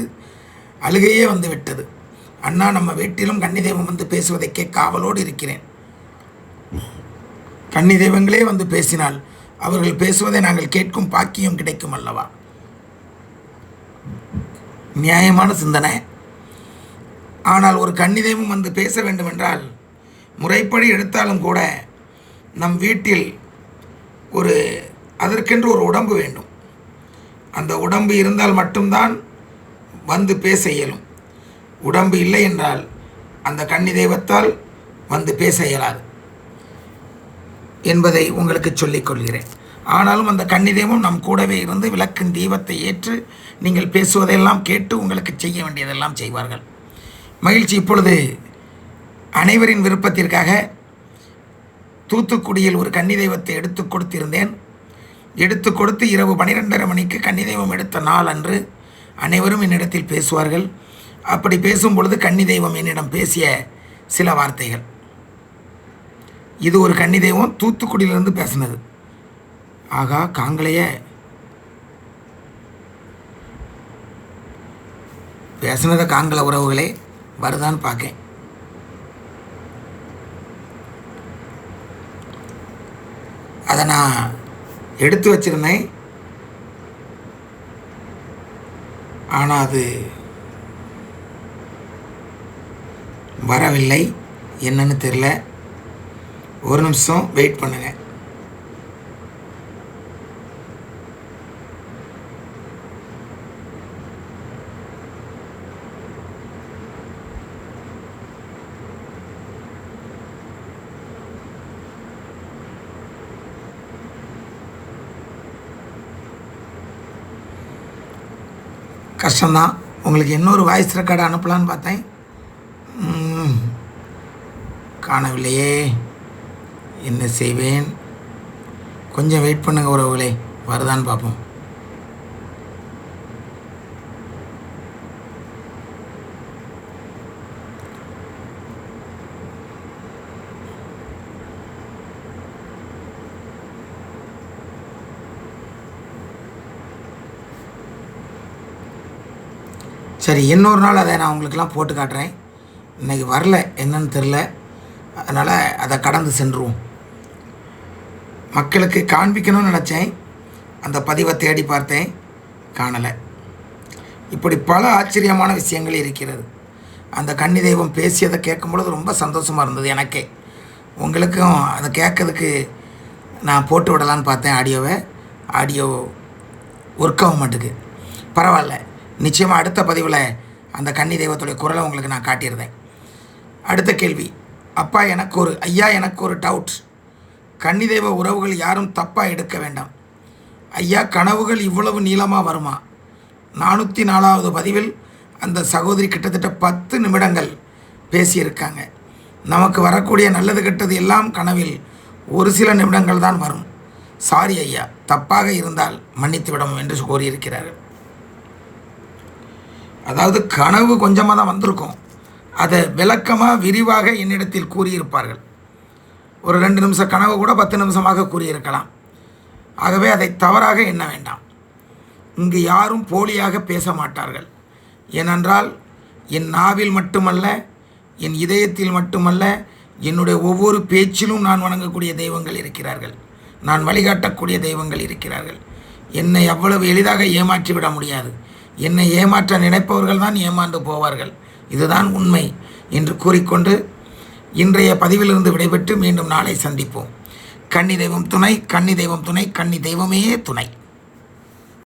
அழுகையே வந்து விட்டது. அண்ணா, நம்ம வீட்டிலும் கன்னி தெய்வம் வந்து பேசுவதை கேட்க ஆவலோடு இருக்கிறேன். கன்னி தெய்வங்களே வந்து பேசினால் அவர்கள் பேசுவதை நாங்கள் கேட்கும் பாக்கியம் கிடைக்கும் அல்லவா? நியாயமான சிந்தனை. ஆனால் ஒரு கன்னி தெய்வம் வந்து பேச வேண்டுமென்றால் முறைப்படி எடுத்தாலும் கூட நம் வீட்டில் அதற்கென்று ஒரு உடம்பு வேண்டும். அந்த உடம்பு இருந்தால் மட்டும்தான் வந்து பேச இயலும். உடம்பு இல்லை என்றால் அந்த கன்னி தெய்வத்தால் வந்து பேச இயலாது என்பதை உங்களுக்கு சொல்லிக் கொள்கிறேன். ஆனாலும் அந்த கன்னி தெய்வம் நம் கூடவே இருந்து விளக்கின் தீபத்தை ஏற்று நீங்கள் பேசுவதையெல்லாம் கேட்டு உங்களுக்கு செய்ய வேண்டியதெல்லாம் செய்வார்கள். மகிழ்ச்சி. இப்பொழுது அனைவரின் விருப்பத்திற்காக தூத்துக்குடியில் ஒரு கன்னி தெய்வத்தை எடுத்து கொடுத்திருந்தேன். எடுத்து கொடுத்து இரவு 12:30 மணிக்கு கன்னி தெய்வம் எடுத்த நாள் அன்று அனைவரும் என்னிடத்தில் பேசுவார்கள். அப்படி பேசும் பொழுது கன்னி தெய்வம் என்னிடம் பேசிய சில வார்த்தைகள். இது ஒரு கன்னி தெய்வம் தூத்துக்குடியிலிருந்து பேசினது. ஆகா, காங்களைய பேசினதை காங்கல உறவுகளே வருதான்னு பார்க்கேன். அதை நான் எடுத்து வச்சிருந்தேன். ஆனால் அது வரவில்லை. என்னன்னு தெரியல. ஒரு நிமிஷம் வெயிட் பண்ணுங்க. கஷ்டம்தான். உங்களுக்கு இன்னொரு வாய்ஸ் ரெக்கார்டு அனுப்பலான்னு பார்த்தேன். காணவில்லையே. என்ன செய்வேன்? கொஞ்சம் வெயிட் பண்ணுங்க உறவுகளே, வருதான்னு பார்ப்போம். சரி, இன்னொரு நாள் அதை நான் உங்களுக்கெல்லாம் போட்டு காட்டுறேன். இன்றைக்கி வரல, என்னன்னு தெரில. அதனால் அதை கடந்து சென்றுவோம். மக்களுக்கு காண்பிக்கணும்னு நினச்சேன். அந்த பதிவை தேடி பார்த்தேன், காணலை. இப்படி பல ஆச்சரியமான விஷயங்கள் இருக்கிறது. அந்த கன்னி தெய்வம் பேசியதை கேட்கும்பொழுது ரொம்ப சந்தோஷமாக இருந்தது எனக்கே. உங்களுக்கும் அதை கேட்கறதுக்கு நான் போட்டு விடலான்னு பார்த்தேன் ஆடியோ ஒர்க் ஆக மாட்டுக்கு. பரவாயில்ல, நிச்சயமாக அடுத்த பதிவில் அந்த கன்னி தெய்வத்துடைய குரலை உங்களுக்கு நான் காட்டியிருந்தேன். அடுத்த கேள்வி. ஐயா எனக்கு ஒரு டவுட். கன்னி தெய்வ உறவுகள் யாரும் தப்பாக எடுக்க வேண்டாம். ஐயா, கனவுகள் இவ்வளவு நீளமாக வருமா? 404வது பதிவில் அந்த சகோதரி கிட்டத்தட்ட 10 நிமிடங்கள் பேசியிருக்காங்க. நமக்கு வரக்கூடிய நல்லது கெட்டது எல்லாம் கனவில் ஒரு சில நிமிடங்கள் தான் வரும். சாரி ஐயா, தப்பாக இருந்தால் மன்னித்து விடவும் என்று கூறியிருக்கிறார்கள். அதாவது கனவு கொஞ்சமாக தான் வந்திருக்கும். அதை விளக்கமாக விரிவாக என்னிடத்தில் கூறியிருப்பார்கள். ஒரு 2 நிமிஷம் கனவு கூட 10 நிமிஷமாக கூறியிருக்கலாம். ஆகவே அதை தவறாக எண்ண வேண்டாம். இங்கு யாரும் போலியாக பேச மாட்டார்கள். ஏனென்றால் என் நாவில் மட்டுமல்ல, என் இதயத்தில் மட்டுமல்ல, என்னுடைய ஒவ்வொரு பேச்சிலும் நான் வணங்கக்கூடிய தெய்வங்கள் இருக்கிறார்கள். நான் வழிகாட்டக்கூடிய தெய்வங்கள் இருக்கிறார்கள். என்னை அவ்வளவு எளிதாக ஏமாற்றிவிட முடியாது. என்னை ஏமாற்ற நினைப்பவர்கள் தான் ஏமாந்து போவார்கள். இதுதான் உண்மை என்று கூறிக்கொண்டு இன்றைய பதிவிலிருந்து விடைபெற்று மீண்டும் நாளை சந்திப்போம். கன்னி தெய்வம் துணை, கன்னி தெய்வம் துணை, கன்னி தெய்வமே துணை.